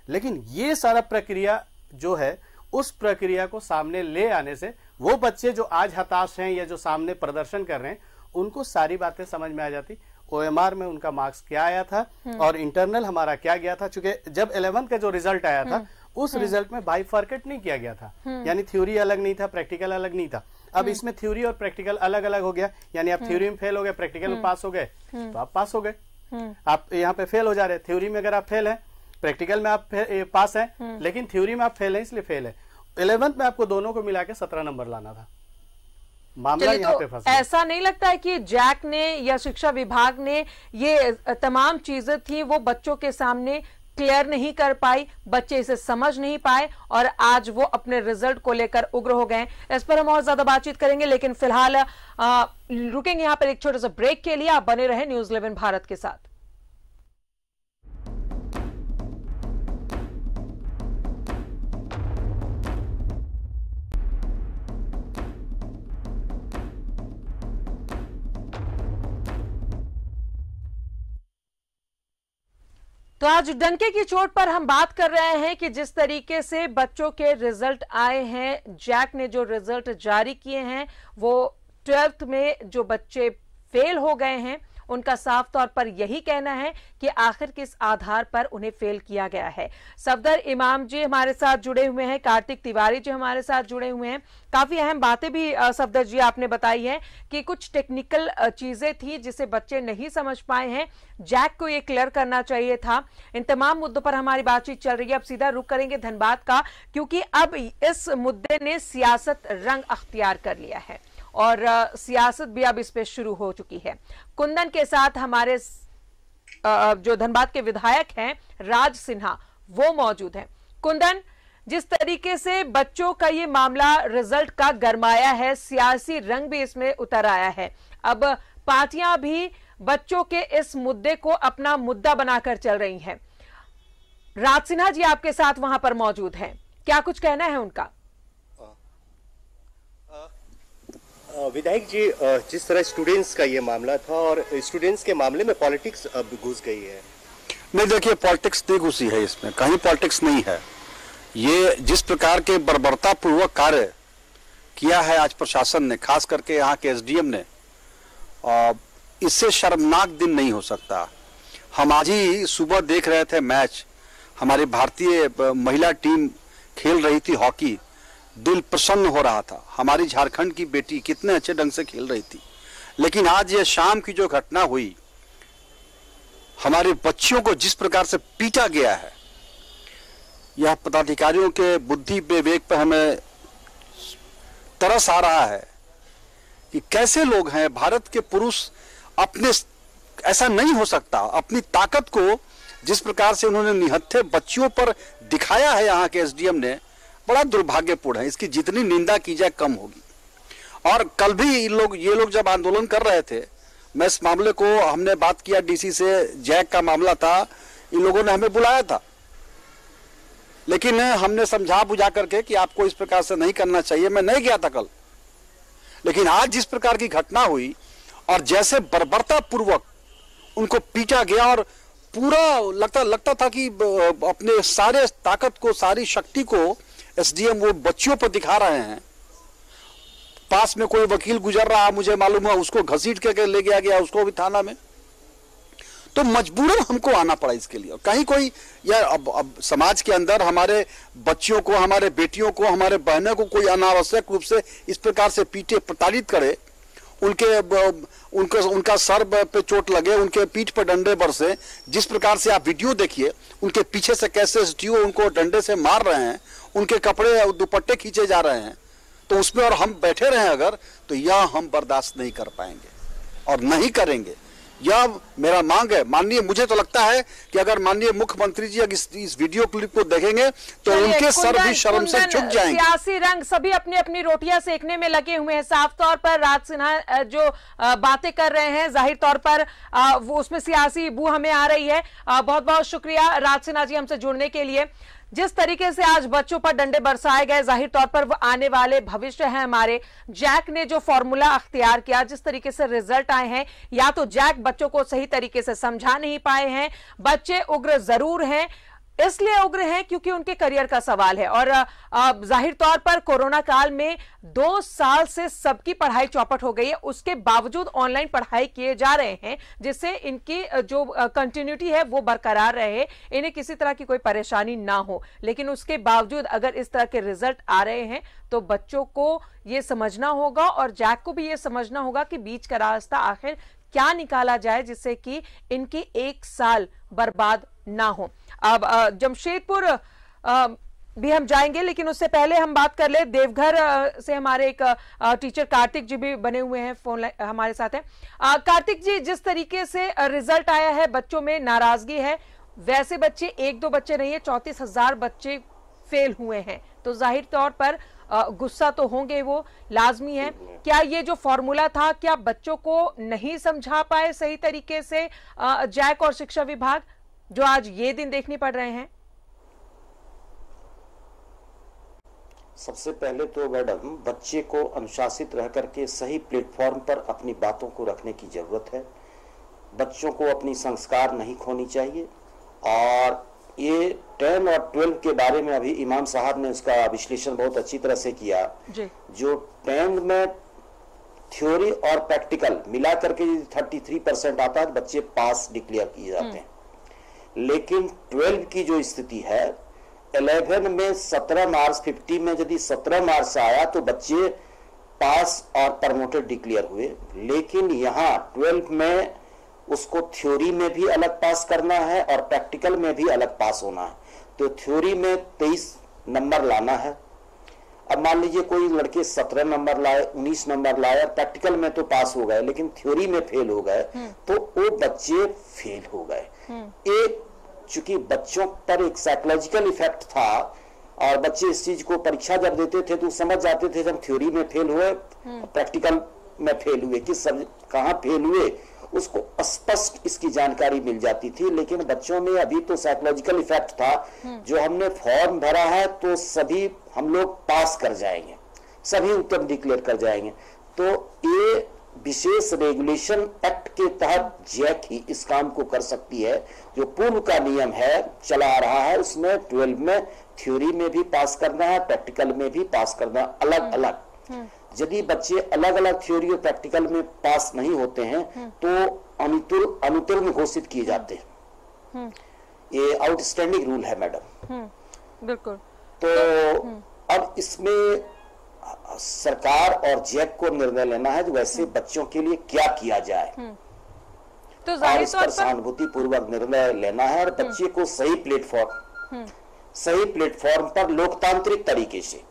लेकिन ये सारा प्रक्रिया जो है, उस प्रक्रिया को सामने ले आने से वो बच्चे जो आज हताश हैं या जो सामने प्रदर्शन कर रहे हैं उनको सारी बातें समझ में आ जाती। OMR में उनका मार्क्स क्या आया था और इंटरनल हमारा क्या गया था। चूंकि जब 11th का जो रिजल्ट आया था उस रिजल्ट में बाइफर्केट नहीं किया गया था, यानी थ्योरी अलग नहीं था, प्रैक्टिकल अलग नहीं था। अब इसमें थ्योरी और प्रैक्टिकल अलग अलग हो गया, यानी आप थ्योरी में फेल हो गए, प्रैक्टिकल में पास हो गए, तो आप पास हो गए। आप यहाँ पे फेल हो जा रहे, थ्योरी में अगर आप फेल है, प्रैक्टिकल में आप पास है, लेकिन थ्योरी में आप फेल है इसलिए फेल है। 11th में आपको दोनों को मिला के 17 नंबर लाना था। मामला यहाँ पे फंस गया। ऐसा नहीं लगता है कि जैक ने या शिक्षा विभाग ने ये तमाम चीजें थी वो बच्चों के सामने क्लियर नहीं कर पाई, बच्चे इसे समझ नहीं पाए और आज वो अपने रिजल्ट को लेकर उग्र हो गए। इस पर हम और ज्यादा बातचीत करेंगे, लेकिन फिलहाल रुकेंगे यहाँ पर एक छोटे से ब्रेक के लिए। आप बने रहे न्यूज़ 11 भारत के साथ। तो आज डंके की चोट पर हम बात कर रहे हैं कि जिस तरीके से बच्चों के रिजल्ट आए हैं, जैक ने जो रिजल्ट जारी किए हैं वो 12th में जो बच्चे फेल हो गए हैं उनका साफ तौर पर यही कहना है कि आखिर किस आधार पर उन्हें फेल किया गया है। सफदर इमाम जी हमारे साथ जुड़े हुए हैं, कार्तिक तिवारी जी हमारे साथ जुड़े हुए हैं। काफी अहम बातें भी सफदर जी आपने बताई है कि कुछ टेक्निकल चीजें थी जिसे बच्चे नहीं समझ पाए हैं, जैक को ये क्लियर करना चाहिए था। इन तमाम मुद्दों पर हमारी बातचीत चल रही है। अब सीधा रुख करेंगे धनबाद का, क्योंकि अब इस मुद्दे ने सियासत रंग अख्तियार कर लिया है और सियासत भी अब इस पे शुरू हो चुकी है। कुंदन के साथ हमारे जो धनबाद के विधायक हैं राज सिन्हा वो मौजूद हैं। कुंदन, जिस तरीके से बच्चों का ये मामला रिजल्ट का गरमाया है, सियासी रंग भी इसमें उतर आया है, अब पार्टियां भी बच्चों के इस मुद्दे को अपना मुद्दा बनाकर चल रही हैं। राज सिन्हा जी आपके साथ वहां पर मौजूद हैं, क्या कुछ कहना है उनका? विधायक जी, जिस तरह स्टूडेंट्स का ये मामला था और स्टूडेंट्स के मामले में पॉलिटिक्स अब घुस गई है। नहीं, देखिए पॉलिटिक्स नहीं घुसी है इसमें, कहीं पॉलिटिक्स नहीं है। ये जिस प्रकार के बर्बरतापूर्वक कार्य किया है आज प्रशासन ने, खास करके यहाँ के एसडीएम ने, इससे शर्मनाक दिन नहीं हो सकता। हम आज ही सुबह देख रहे थे मैच, हमारी भारतीय महिला टीम खेल रही थी हॉकी, दिल प्रसन्न हो रहा था। हमारी झारखंड की बेटी कितने अच्छे ढंग से खेल रही थी। लेकिन आज ये शाम की जो घटना हुई, हमारे बच्चियों को जिस प्रकार से पीटा गया है, यह पदाधिकारियों के बुद्धि विवेक पर हमें तरस आ रहा है कि कैसे लोग हैं। भारत के पुरुष अपने, ऐसा नहीं हो सकता, अपनी ताकत को जिस प्रकार से उन्होंने निहत्थे बच्चियों पर दिखाया है यहाँ के एसडीएम ने, बड़ा दुर्भाग्यपूर्ण है। इसकी जितनी निंदा की जाए कम होगी। और कल भी ये लोग जब आंदोलन कर रहे थे, मैं इस मामले को, हमने बात किया डीसी से, जैक का मामला था, इन लोगों ने हमें बुलाया था, लेकिन हमने समझा बुझा करके कि आपको इस प्रकार से नहीं करना चाहिए, मैं नहीं गया था कल। लेकिन आज जिस प्रकार की घटना हुई और जैसे बर्बरता पूर्वक उनको पीटा गया और पूरा लगता था कि अपने सारे ताकत को, सारी शक्ति को एसडीएम वो बच्चियों पर दिखा रहे हैं। पास में कोई वकील गुजर रहा, मुझे मालूम है, उसको घसीट के ले गया उसको भी थाना में। तो मजबूरन हमको आना पड़ा इसके लिए। कहीं कोई यार अब समाज के अंदर हमारे बच्चियों को, हमारे बेटियों को, हमारे बहनों को कोई अनावश्यक रूप से इस प्रकार से पीटे, प्रताड़ित करे, उनका सर पे चोट लगे, उनके पीठ पर डंडे बरसे, जिस प्रकार से आप वीडियो देखिए, उनके पीछे से कैसे एसडीओ उनको डंडे से मार रहे हैं, उनके कपड़े दुपट्टे खींचे जा रहे हैं, तो उसमें और हम बैठे रहे अगर, तो यह हम बर्दाश्त नहीं कर पाएंगे और नहीं करेंगे। यह मेरा मांग है माननीय, मुझे तो लगता है कि अगर माननीय मुख्यमंत्री जी इस वीडियो क्लिप को देखेंगे तो उनके सर भी शर्म से झुक जाएंगे। सियासी रंग सभी अपनी अपनी रोटियां सेकने में लगे हुए हैं। साफ तौर पर राज सिन्हा जो बातें कर रहे हैं, जाहिर तौर पर वो उसमें सियासी बू हमें आ रही है। बहुत बहुत शुक्रिया राज सिन्हा जी हमसे जुड़ने के लिए। जिस तरीके से आज बच्चों पर डंडे बरसाए गए, जाहिर तौर पर वो आने वाले भविष्य हैं हमारे। जैक ने जो फॉर्मूला अख्तियार किया, जिस तरीके से रिजल्ट आए हैं, या तो जैक बच्चों को सही तरीके से समझा नहीं पाए हैं। बच्चे उग्र जरूर हैं, इसलिए उग्र हैं क्योंकि उनके करियर का सवाल है। और जाहिर तौर पर कोरोना काल में 2 साल से सबकी पढ़ाई चौपट हो गई है, उसके बावजूद ऑनलाइन पढ़ाई किए जा रहे हैं, जिससे इनकी जो कंटिन्यूटी है वो बरकरार रहे, इन्हें किसी तरह की कोई परेशानी ना हो। लेकिन उसके बावजूद अगर इस तरह के रिजल्ट आ रहे हैं तो बच्चों को ये समझना होगा और जैक को भी ये समझना होगा कि बीच का रास्ता आखिर क्या निकाला जाए जिससे कि इनकी 1 साल बर्बाद ना हो। अब जमशेदपुर भी हम जाएंगे, लेकिन उससे पहले हम बात कर ले, देवघर से हमारे एक टीचर कार्तिक जी भी बने हुए हैं, फोन हमारे साथ हैं। कार्तिक जी, जिस तरीके से रिजल्ट आया है, बच्चों में नाराजगी है, वैसे बच्चे 1-2 बच्चे नहीं है, 34,000 बच्चे फेल हुए हैं, तो जाहिर तौर पर गुस्सा तो होंगे, वो लाजमी है। क्या ये जो फॉर्मूला था, क्या बच्चों को नहीं समझा पाए सही तरीके से जैक और शिक्षा विभाग, जो आज ये दिन देखने पड़ रहे हैं? सबसे पहले तो मैडम, बच्चे को अनुशासित रह करके सही प्लेटफॉर्म पर अपनी बातों को रखने की जरूरत है। बच्चों को अपनी संस्कार नहीं खोनी चाहिए। और ये 10 और 12 के बारे में अभी इमाम साहब ने उसका विश्लेषण बहुत अच्छी तरह से किया जी। जो 10 में थ्योरी और प्रैक्टिकल मिला करके 33% आता है, बच्चे पास डिक्लेयर किए जाते हैं। लेकिन 12 की जो स्थिति है, 11 में 17 मार्क्स, 50 में यदि 17 मार्क्स आया तो बच्चे पास और प्रमोटेड डिक्लेयर हुए। लेकिन यहाँ 12 में उसको थ्योरी में भी अलग पास करना है और प्रैक्टिकल में भी अलग पास होना है। तो थ्योरी में 23 नंबर लाना है। अब मान लीजिए कोई लड़के 17 नंबर लाए, 19 नंबर लाए, और प्रैक्टिकल में तो पास हो गए लेकिन थ्योरी में फेल हो गए, तो वो बच्चे फेल हो गए। एक चूंकि बच्चों पर एक साइकोलॉजिकल इफेक्ट था और बच्चे इस चीज को परीक्षा जब देते थे तो समझ जाते थे जब थ्योरी में फेल हुए, प्रैक्टिकल में फेल हुए, किस कहाँ फेल हुए उसको स्पष्ट इसकी जानकारी मिल जाती थी। लेकिन बच्चों में अभी तो साइकोलॉजिकल इफेक्ट था, जो हमने फॉर्म भरा है तो सभी हम लोग पास कर जाएंगे, सभी उत्तर डिक्लेयर कर जाएंगे। तो ये विशेष रेगुलेशन एक्ट के तहत जैक ही इस काम को कर सकती है। जो पूर्व का नियम है चला आ रहा है, उसमें 12 में थ्योरी में भी पास करना है, प्रैक्टिकल में भी पास करना, अलग अलग। यदि बच्चे अलग अलग थ्योरी और प्रैक्टिकल में पास नहीं होते हैं तो अनुत्तीर्ण घोषित किए जाते हैं। ये आउटस्टैंडिंग रूल है मैडम। बिल्कुल। तो अब इसमें सरकार और जैक को निर्णय लेना है कि वैसे बच्चों के लिए क्या किया जाए, तो और इस पर सहानुभूति पूर्वक निर्णय लेना है और बच्चे को सही प्लेटफॉर्म पर लोकतांत्रिक तरीके से,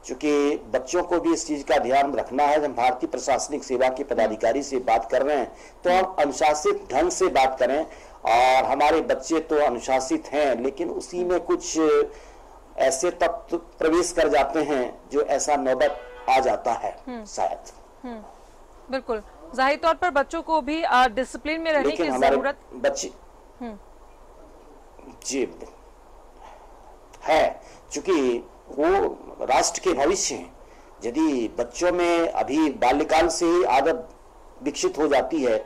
क्योंकि बच्चों को भी इस चीज का ध्यान रखना है। हम भारतीय प्रशासनिक सेवा के पदाधिकारी से बात कर रहे हैं तो हम अनुशासित ढंग से बात करें, और हमारे बच्चे तो अनुशासित हैं लेकिन उसी में कुछ ऐसे तत्व प्रवेश कर जाते हैं जो ऐसा नौबत आ जाता है शायद। बिल्कुल, जाहिर तौर पर बच्चों को भी डिसिप्लिन में रहने की जरूरत बच्चे जी है, क्योंकि वो राष्ट्र के भविष्य हैं। यदि बच्चों में अभी बाल्यकाल से ही आदत विकसित हो जाती है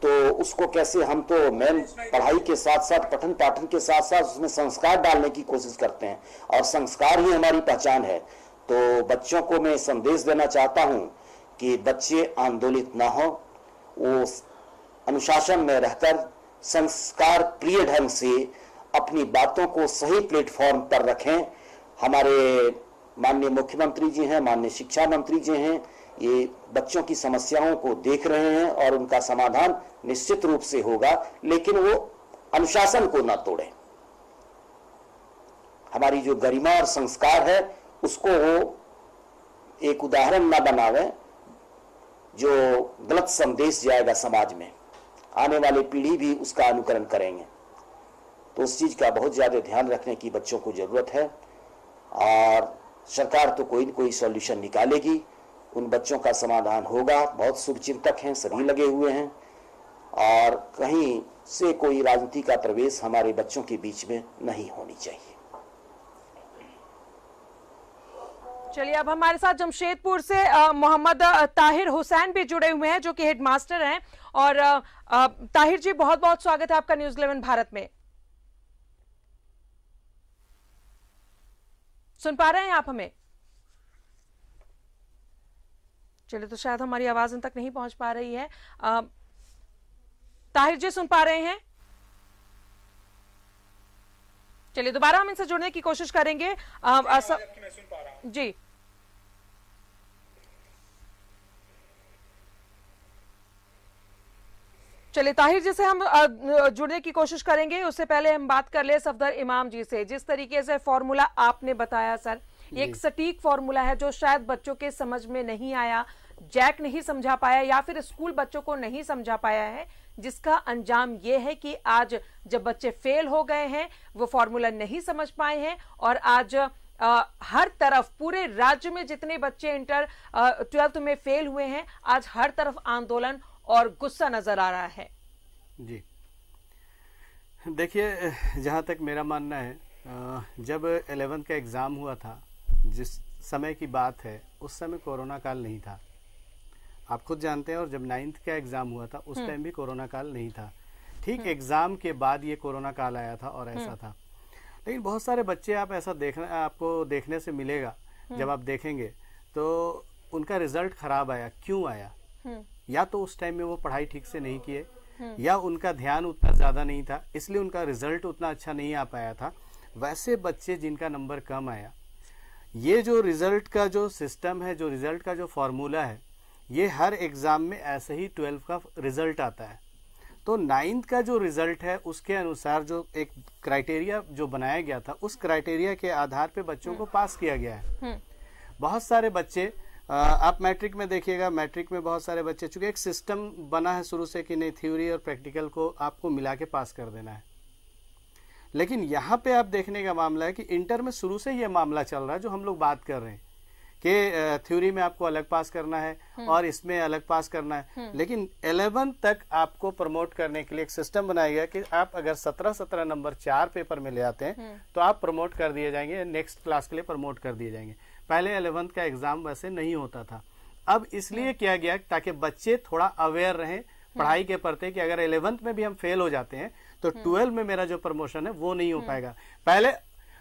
तो उसको कैसे, हम तो मेन पढ़ाई के साथ साथ पठन पाठन के साथ साथ उसमें संस्कार डालने की कोशिश करते हैं, और संस्कार ही हमारी पहचान है। तो बच्चों को मैं संदेश देना चाहता हूं कि बच्चे आंदोलित ना हो, वो अनुशासन में रहकर संस्कार प्रिय ढंग से अपनी बातों को सही प्लेटफॉर्म पर रखें। हमारे माननीय मुख्यमंत्री जी हैं, माननीय शिक्षा मंत्री जी हैं, ये बच्चों की समस्याओं को देख रहे हैं और उनका समाधान निश्चित रूप से होगा, लेकिन वो अनुशासन को ना तोड़े। हमारी जो गरिमा और संस्कार है उसको वो एक उदाहरण ना बनावे जो गलत संदेश जाएगा समाज में, आने वाली पीढ़ी भी उसका अनुकरण करेंगे। तो उस चीज का बहुत ज्यादा ध्यान रखने की बच्चों को जरूरत है, और सरकार तो कोई न कोई सॉल्यूशन निकालेगी, उन बच्चों का समाधान होगा। बहुत शुभचिंतक हैं, सभी लगे हुए हैं, और कहीं से कोई राजनीति का प्रवेश हमारे बच्चों के बीच में नहीं होनी चाहिए। चलिए, अब हमारे साथ जमशेदपुर से मोहम्मद ताहिर हुसैन भी जुड़े हुए हैं, जो कि हेडमास्टर हैं। और ताहिर जी, बहुत बहुत स्वागत है आपका न्यूज़ 11 भारत में। सुन पा रहे हैं आप हमें? चलिए, तो शायद हमारी आवाज इन तक नहीं पहुंच पा रही है। ताहिर जी, सुन पा रहे हैं? चलिए, दोबारा हम इनसे जुड़ने की कोशिश करेंगे। जी, चलिए, ताहिर जी से हम जुड़ने की कोशिश करेंगे। उससे पहले हम बात कर ले सफदर इमाम जी से। जिस तरीके से फॉर्मूला आपने बताया सर, एक सटीक फॉर्मूला है जो शायद बच्चों के समझ में नहीं आया, जैक नहीं समझा पाया, या फिर स्कूल बच्चों को नहीं समझा पाया है, जिसका अंजाम यह है कि आज जब बच्चे फेल हो गए हैं, वो फॉर्मूला नहीं समझ पाए हैं, और आज हर तरफ पूरे राज्य में जितने बच्चे इंटर 12th में फेल हुए हैं, आज हर तरफ आंदोलन और गुस्सा नजर आ रहा है। जी, देखिए, जहाँ तक मेरा मानना है, जब 11th का एग्ज़ाम हुआ था, जिस समय की बात है, उस समय कोरोना काल नहीं था, आप खुद जानते हैं। और जब 9th का एग्ज़ाम हुआ था उस टाइम भी कोरोना काल नहीं था। ठीक एग्ज़ाम के बाद ये कोरोना काल आया था और ऐसा था। लेकिन बहुत सारे बच्चे आपको देखने से मिलेगा, जब आप देखेंगे तो उनका रिजल्ट खराब आया। क्यों आया? या तो उस टाइम में वो पढ़ाई ठीक से नहीं किए, या उनका ध्यान उतना ज़्यादा नहीं था, इसलिए उनका रिजल्ट उतना अच्छा नहीं आ पाया था। वैसे बच्चे जिनका नंबर कम आया, ये जो रिजल्ट का जो सिस्टम है, जो रिजल्ट का जो फॉर्मूला है, ये हर एग्ज़ाम में ऐसे ही 12th का रिजल्ट आता है। तो 9th का जो रिजल्ट है उसके अनुसार जो एक क्राइटेरिया जो बनाया गया था, उस क्राइटेरिया के आधार पे बच्चों को पास किया गया है। बहुत सारे बच्चे, आप मैट्रिक में देखिएगा, मैट्रिक में बहुत सारे बच्चे, चूंकि एक सिस्टम बना है शुरू से कि नहीं, थ्योरी और प्रैक्टिकल को आपको मिला के पास कर देना है। लेकिन यहाँ पे आप देखने का मामला है कि इंटर में शुरू से ये मामला चल रहा है जो हम लोग बात कर रहे हैं कि थ्योरी में आपको अलग पास करना है और इसमें अलग पास करना है, लेकिन 11th तक आपको प्रमोट करने के लिए एक सिस्टम बनाया गया कि आप अगर 17 नंबर 4 पेपर में ले आते हैं तो आप प्रमोट कर दिए जाएंगे, नेक्स्ट क्लास के लिए प्रमोट कर दिए जाएंगे। पहले 11th का एग्जाम वैसे नहीं होता था, अब इसलिए किया गया ताकि बच्चे थोड़ा अवेयर रहें पढ़ाई के प्रति कि अगर 11th में भी हम फेल हो जाते हैं तो 12 में मेरा जो प्रमोशन है वो नहीं हो पाएगा। पहले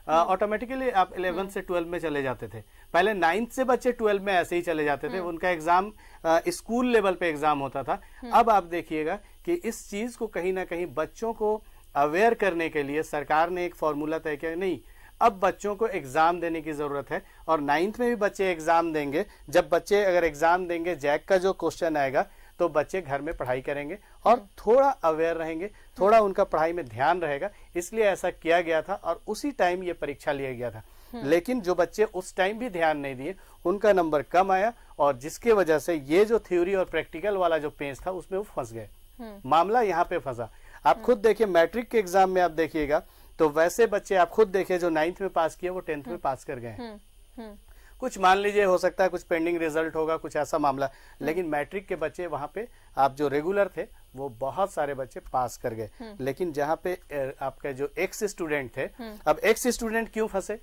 ऑटोमेटिकली आप 11th से 12 में चले जाते थे, पहले 9th से बच्चे 12 में ऐसे ही चले जाते थे, उनका एग्जाम स्कूल लेवल पे एग्जाम होता था। अब आप देखिएगा कि इस चीज को कहीं ना कहीं बच्चों को अवेयर करने के लिए सरकार ने एक फॉर्मूला तय किया, नहीं अब बच्चों को एग्जाम देने की जरूरत है और 9th में भी बच्चे एग्जाम देंगे। जब बच्चे अगर एग्जाम देंगे, जैक का जो क्वेश्चन आएगा तो बच्चे घर में पढ़ाई करेंगे और थोड़ा अवेयर रहेंगे, थोड़ा उनका पढ़ाई में ध्यान रहेगा, इसलिए ऐसा किया गया था और उसी टाइम ये परीक्षा लिया गया था। लेकिन जो बच्चे उस टाइम भी ध्यान नहीं दिए उनका नंबर कम आया और जिसके वजह से ये जो थ्योरी और प्रैक्टिकल वाला जो पेज था उसमें वो फंस गए। मामला यहाँ पे फंसा। आप खुद देखिए मैट्रिक के एग्जाम में आप देखिएगा तो वैसे बच्चे आप खुद देखिए जो 9th में पास किए वो 10th में पास कर गए। कुछ मान लीजिए हो सकता है कुछ पेंडिंग रिजल्ट होगा, कुछ ऐसा मामला, लेकिन मैट्रिक के बच्चे वहां पे आप जो रेगुलर थे वो बहुत सारे बच्चे पास कर गए। लेकिन जहाँ पे आपके जो एक्स स्टूडेंट थे, अब एक्स स्टूडेंट क्यों फंसे,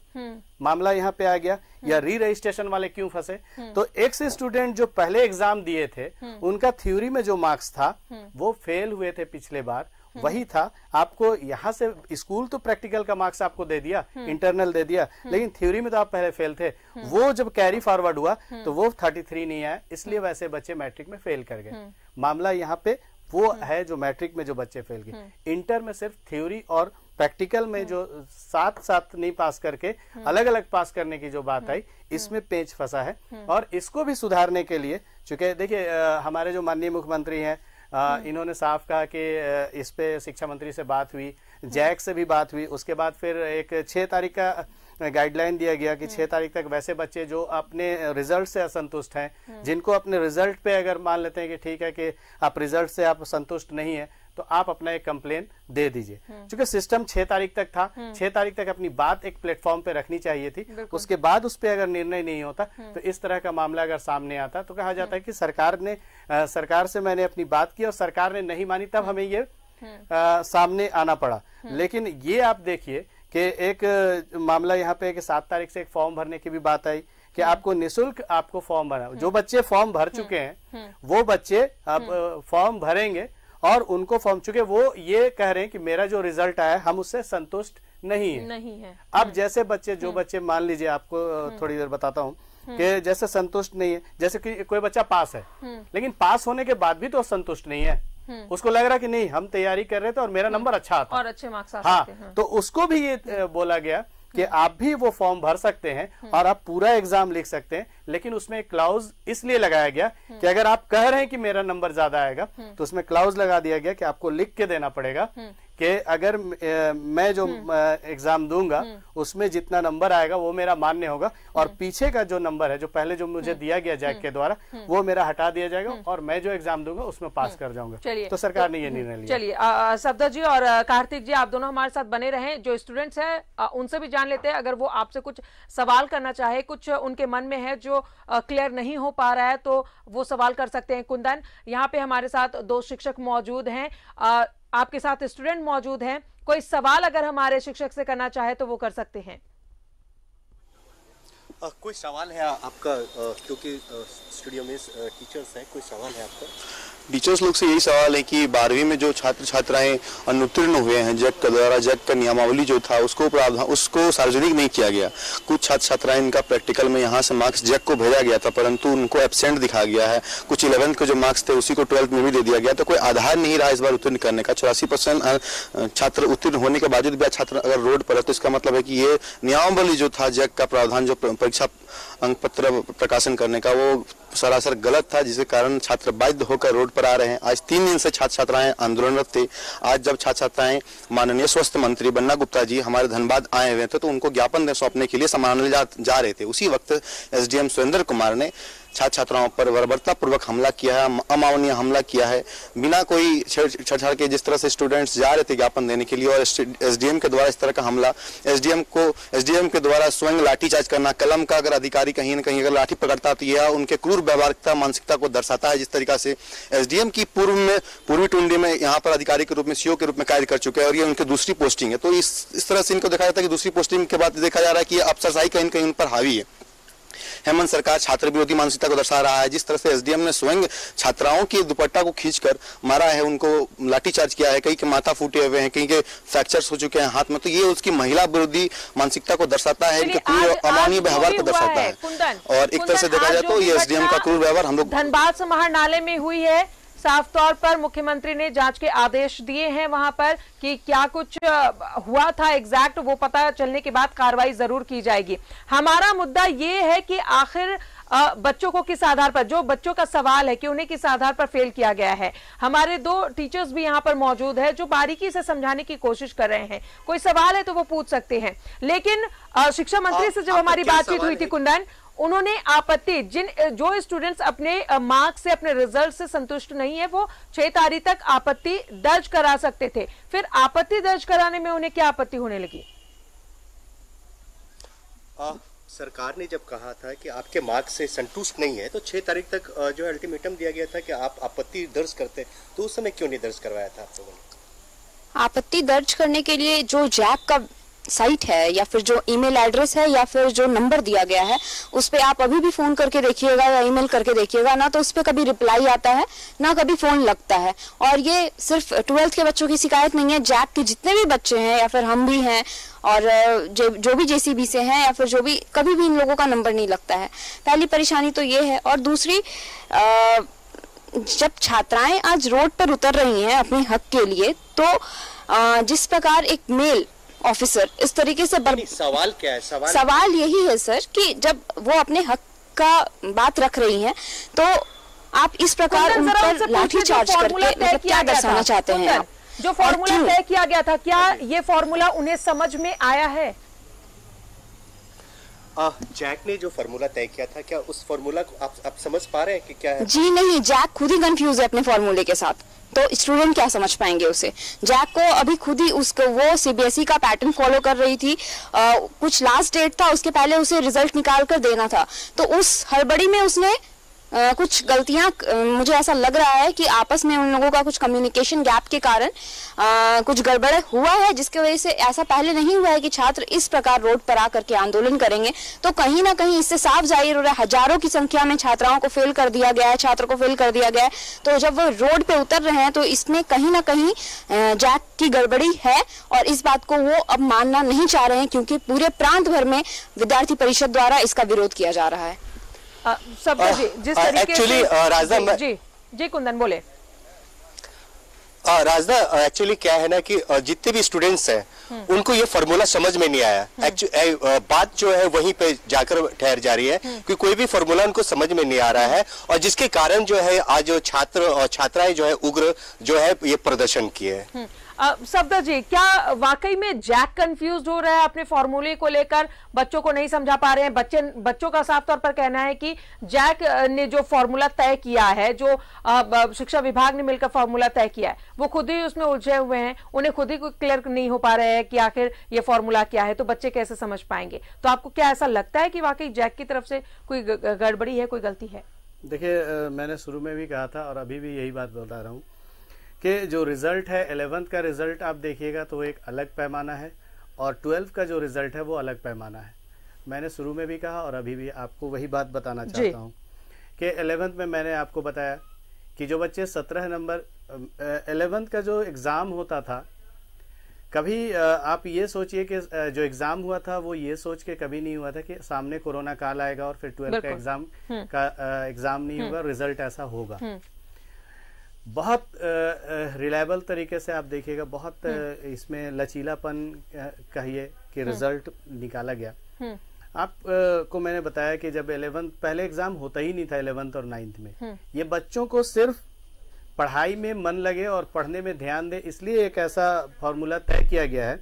मामला यहाँ पे आ गया, या री रजिस्ट्रेशन वाले क्यों फंसे, तो एक्स स्टूडेंट जो पहले एग्जाम दिए थे उनका थ्योरी में जो मार्क्स था वो फेल हुए थे पिछले बार, वही था। आपको यहाँ से स्कूल तो प्रैक्टिकल का मार्क्स आपको दे दिया, इंटरनल दे दिया, लेकिन थ्योरी में तो आप पहले फेल थे, वो जब कैरी फॉरवर्ड हुआ तो वो 33 नहीं आया, इसलिए वैसे बच्चे मैट्रिक में फेल कर गए। मामला यहाँ पे वो है जो मैट्रिक में जो बच्चे फेल गए। इंटर में सिर्फ थ्योरी और प्रैक्टिकल में जो साथ साथ नहीं पास करके अलग अलग पास करने की जो बात आई, इसमें पेच फंसा है। और इसको भी सुधारने के लिए, चूंकि देखिए हमारे जो माननीय मुख्यमंत्री हैं इन्होंने साफ कहा कि इस पे शिक्षा मंत्री से बात हुई, जैक से भी बात हुई, उसके बाद फिर एक 6 तारीख का गाइडलाइन दिया गया कि 6 तारीख तक वैसे बच्चे जो अपने रिजल्ट से असंतुष्ट हैं, जिनको अपने रिजल्ट पे अगर मान लेते हैं कि ठीक है कि आप रिजल्ट से आप संतुष्ट नहीं है तो आप अपना एक कंप्लेन दे दीजिए। क्योंकि सिस्टम 6 तारीख तक था, 6 तारीख तक अपनी बात एक प्लेटफॉर्म पे रखनी चाहिए थी, उसके बाद उस पर अगर निर्णय नहीं होता तो इस तरह का मामला अगर सामने आता तो कहा जाता है कि सरकार से मैंने अपनी बात की और सरकार ने नहीं मानी, तब हमें ये सामने आना पड़ा। लेकिन ये आप देखिए कि एक मामला यहाँ पे कि 7 तारीख से एक फॉर्म भरने की भी बात आई कि आपको निःशुल्क आपको फॉर्म भरना, जो बच्चे फॉर्म भर चुके हैं वो बच्चे अब फॉर्म भरेंगे और उनको फॉर्म, चुके वो ये कह रहे हैं कि मेरा जो रिजल्ट आया हम उससे संतुष्ट नहीं है। अब जैसे बच्चे जो बच्चे मान लीजिए आपको थोड़ी देर बताता हूँ कि जैसे संतुष्ट नहीं है, जैसे कि कोई बच्चा पास है लेकिन पास होने के बाद भी तो संतुष्ट नहीं है, उसको लग रहा कि नहीं हम तैयारी कर रहे थे और मेरा नंबर अच्छा आता और अच्छे मार्क्स आ सकते हैं। तो उसको भी ये बोला गया कि आप भी वो फॉर्म भर सकते हैं और आप पूरा एग्जाम लिख सकते हैं, लेकिन उसमें एक क्लाउज इसलिए लगाया गया कि अगर आप कह रहे हैं कि मेरा नंबर ज्यादा आएगा तो उसमें क्लाउज लगा दिया गया कि आपको लिख के देना पड़ेगा कि अगर मैं जो एग्जाम दूंगा उसमें जितना नंबर आएगा वो मेरा मान्य होगा और पीछे का जो नंबर है जो पहले जो मुझे दिया गया जैक के द्वारा वो मेरा हटा दिया जाएगा और मैं जो एग्जाम दूंगा उसमें पास कर जाऊंगा। तो सरकार ने ये निर्णय लिया। चलिए सफदर जी और कार्तिक जी, आप दोनों हमारे साथ बने रहें। जो स्टूडेंट्स हैं उनसे भी जान लेते हैं, अगर वो आपसे कुछ सवाल करना चाहे, कुछ उनके मन में है जो क्लियर नहीं हो पा रहा है तो वो सवाल कर सकते हैं। कुंदन, यहाँ पे हमारे साथ 2 शिक्षक मौजूद हैं, आपके साथ स्टूडेंट मौजूद हैं, कोई सवाल अगर हमारे शिक्षक से करना चाहे तो वो कर सकते हैं। कोई सवाल है आपका, क्योंकि स्टूडियो में टीचर्स हैं, कोई सवाल है आपका? टीचर्स लोग से यही सवाल है कि 12वीं में जो छात्र छात्राएं अनुत्तीर्ण हुए हैं, जैक के द्वारा जैक का नियमावली जो था उसको सार्वजनिक नहीं किया गया। कुछ छात्र छात्राएं इनका प्रैक्टिकल में यहाँ से मार्क्स जैक को भेजा गया था परंतु उनको एब्सेंट दिखा गया है। कुछ 11th के जो मार्क्स थे उसी को 12th में भी दे दिया गया, तो कोई आधार नहीं रहा इस बार उत्तीर्ण करने का। 84% छात्र उत्तीर्ण होने के बावजूद भी छात्र अगर रोड पर है तो इसका मतलब है कि ये नियमावली जो था जैक का प्रावधान जो परीक्षा अंक पत्र प्रकाशन करने का वो सरासर गलत था, जिसके कारण छात्र बाध्य होकर रोड पर आ रहे हैं। आज 3 दिन से छात्र छात्राएं आंदोलनरत थे। आज जब छात्र छात्राएं माननीय स्वास्थ्य मंत्री बन्ना गुप्ता जी हमारे धनबाद आए हुए थे तो उनको ज्ञापन सौंपने के लिए समाने जा रहे थे। उसी वक्त एसडीएम सुरेंद्र कुमार ने छात्र छात्राओं पर बर्बरतापूर्वक हमला किया है, अमानवीय हमला किया है, बिना कोई छेड़छाड़ के। जिस तरह से स्टूडेंट्स जा रहे थे ज्ञापन देने के लिए और एसडीएम के द्वारा इस तरह का हमला, एसडीएम के द्वारा स्वयं लाठीचार्ज करना, कलम का अगर अधिकारी कहीं न कहीं अगर लाठी पकड़ता तो यह उनके क्रूर व्यवहारिकता मानसिकता को दर्शाता है। जिस तरीका से एसडीएम की पूर्वी टुंडी में यहाँ पर अधिकारी के रूप में, सीओ के रूप में कार्य कर चुके हैं और ये उनकी दूसरी पोस्टिंग है। तो इस तरह से इनको देखा जाता है कि दूसरी पोस्टिंग के बाद देखा जा रहा है कि अफसरशाही कहीं न कहीं उन पर हावी है। हेमंत सरकार छात्र विरोधी मानसिकता को दर्शा रहा है। जिस तरह से एसडीएम ने स्वयं छात्राओं की दुपट्टा को खींचकर मारा है, उनको लाठीचार्ज किया है, कई के माथा फूटे हुए हैं, कई के फ्रैक्चर्स हो चुके हैं हाथ में, तो ये उसकी महिला विरोधी मानसिकता को दर्शाता है, इनके क्रूर अमानवीय व्यवहार को दर्शाता है। और एक तरह से देखा जाए तो ये एसडीएम का क्रूर व्यवहार हम लोग धनबाद समाहरणालय में हुई है। साफ तौर पर मुख्यमंत्री ने जांच के आदेश दिए हैं वहां पर कि क्या कुछ हुआ था एग्जैक्ट, वो पता चलने के बाद कार्रवाई जरूर की जाएगी। हमारा मुद्दा ये है कि आखिर बच्चों को किस आधार पर, जो बच्चों का सवाल है कि उन्हें किस आधार पर फेल किया गया है। हमारे 2 टीचर्स भी यहाँ पर मौजूद है जो बारीकी से समझाने की कोशिश कर रहे हैं। कोई सवाल है तो वो पूछ सकते हैं। लेकिन शिक्षा मंत्री से जब हमारी बातचीत हुई थी कुंदन, उन्होंने आपत्ति, जो स्टूडेंट्स अपने मार्क्स से, अपने रिजल्ट से संतुष्ट नहीं है, वो 6 तारीख तक आपत्ति दर्ज करा सकते थे। फिर आपत्ति दर्ज कराने में उन्हें क्या आपत्ति होने लगी? सरकार ने जब कहा था कि आपके मार्क्स से संतुष्ट नहीं है तो 6 तारीख तक जो है अल्टीमेटम दिया गया था कि आप आपत्ति दर्ज करते, तो उस समय क्यों नहीं दर्ज करवाया था आप लोगों ने? आपत्ति दर्ज करने के लिए जो जैक का साइट है या फिर जो ईमेल एड्रेस है या फिर जो नंबर दिया गया है, उस पे आप अभी भी फोन करके देखिएगा या ईमेल करके देखिएगा, ना तो उस पे कभी रिप्लाई आता है ना कभी फोन लगता है। और ये सिर्फ 12th के बच्चों की शिकायत नहीं है, जैक के जितने भी बच्चे हैं या फिर हम भी हैं और जो भी जेसीबी से हैं या फिर जो भी, कभी भी इन लोगों का नंबर नहीं लगता है। पहली परेशानी तो ये है। और दूसरी, जब छात्राएं आज रोड पर उतर रही हैं अपने हक के लिए, तो जिस प्रकार एक मेल ऑफिसर इस तरीके से सवाल क्या है? सवाल यही है सर कि जब वो अपने हक का बात रख रही हैं तो आप इस प्रकार उन पर लाठीचार्ज करके मतलब क्या दर्शाना चाहते हैं आप? जो फॉर्मूला तय किया गया था, क्या ये फॉर्मूला उन्हें समझ में आया है? जैक ने जो फॉर्मूला तय किया था, क्या उस फॉर्मूला को आप समझ पा रहे हैं कि क्या है? जी नहीं, जैक खुद ही कंफ्यूज है अपने फॉर्मूले के साथ, तो स्टूडेंट क्या समझ पाएंगे उसे? जैक को अभी खुद ही उसको, वो सीबीएसई का पैटर्न फॉलो कर रही थी, कुछ लास्ट डेट था, उसके पहले उसे रिजल्ट निकाल कर देना था, तो उस हड़बड़ी में उसने कुछ गलतियां, मुझे ऐसा लग रहा है कि आपस में उन लोगों का कुछ कम्युनिकेशन गैप के कारण कुछ गड़बड़ हुआ है, जिसकी वजह से ऐसा पहले नहीं हुआ है कि छात्र इस प्रकार रोड पर आकर के आंदोलन करेंगे। तो कहीं ना कहीं इससे साफ जाहिर हो रहा है, हजारों की संख्या में छात्राओं को फेल कर दिया गया है, छात्रों को फेल कर दिया गया है। तो जब वो रोड पे उतर रहे हैं तो इसमें कहीं ना कहीं जैक की गड़बड़ी है और इस बात को वो अब मानना नहीं चाह रहे हैं, क्योंकि पूरे प्रांत भर में विद्यार्थी परिषद द्वारा इसका विरोध किया जा रहा है। सब जिस तरीके से राजदा जी कुंदन बोले। राजदा, एक्चुअली क्या है ना कि जितने भी स्टूडेंट्स हैं उनको ये फॉर्मूला समझ में नहीं आया। बात जो है वहीं पे जाकर ठहर जा रही है कि कोई भी फॉर्मूला उनको समझ में नहीं आ रहा है, और जिसके कारण जो है आज छात्र और छात्राएं जो है उग्र जो है ये प्रदर्शन किए हैं। सफदर जी, क्या वाकई में जैक कंफ्यूज हो रहा है अपने फॉर्मूले को लेकर, बच्चों को नहीं समझा पा रहे हैं? बच्चों का साफ तौर पर कहना है कि जैक ने जो फॉर्मूला तय किया है, जो शिक्षा विभाग ने मिलकर फॉर्मूला तय किया है, वो खुद ही उसमें उलझे हुए हैं, उन्हें खुद ही क्लियर नहीं हो पा रहे हैं कि आखिर ये फॉर्मूला क्या है, तो बच्चे कैसे समझ पाएंगे? तो आपको क्या ऐसा लगता है कि वाकई जैक की तरफ से कोई गड़बड़ी है, कोई गलती है? देखिए, मैंने शुरू में भी कहा था और अभी भी यही बात बता रहा हूँ कि जो रिजल्ट है 11th का रिजल्ट आप देखिएगा तो एक अलग पैमाना है और 12th का जो रिजल्ट है वो अलग पैमाना है। मैंने शुरू में भी कहा और अभी भी आपको वही बात बताना चाहता हूँ कि 11th में मैंने आपको बताया कि जो बच्चे 17 नंबर 11th का जो एग्ज़ाम होता था, कभी आप ये सोचिए कि जो एग्ज़ाम हुआ था वो ये सोच के कभी नहीं हुआ था कि सामने कोरोना काल आएगा और फिर 12th का एग्ज़ाम नहीं होगा, रिजल्ट ऐसा होगा। बहुत रिलायबल तरीके से आप देखिएगा, बहुत इसमें लचीलापन कहिए कि रिजल्ट निकाला गया। आप को मैंने बताया कि जब 11th पहले एग्जाम होता ही नहीं था 11th और 9th में, ये बच्चों को सिर्फ पढ़ाई में मन लगे और पढ़ने में ध्यान दे, इसलिए एक ऐसा फॉर्मूला तय किया गया है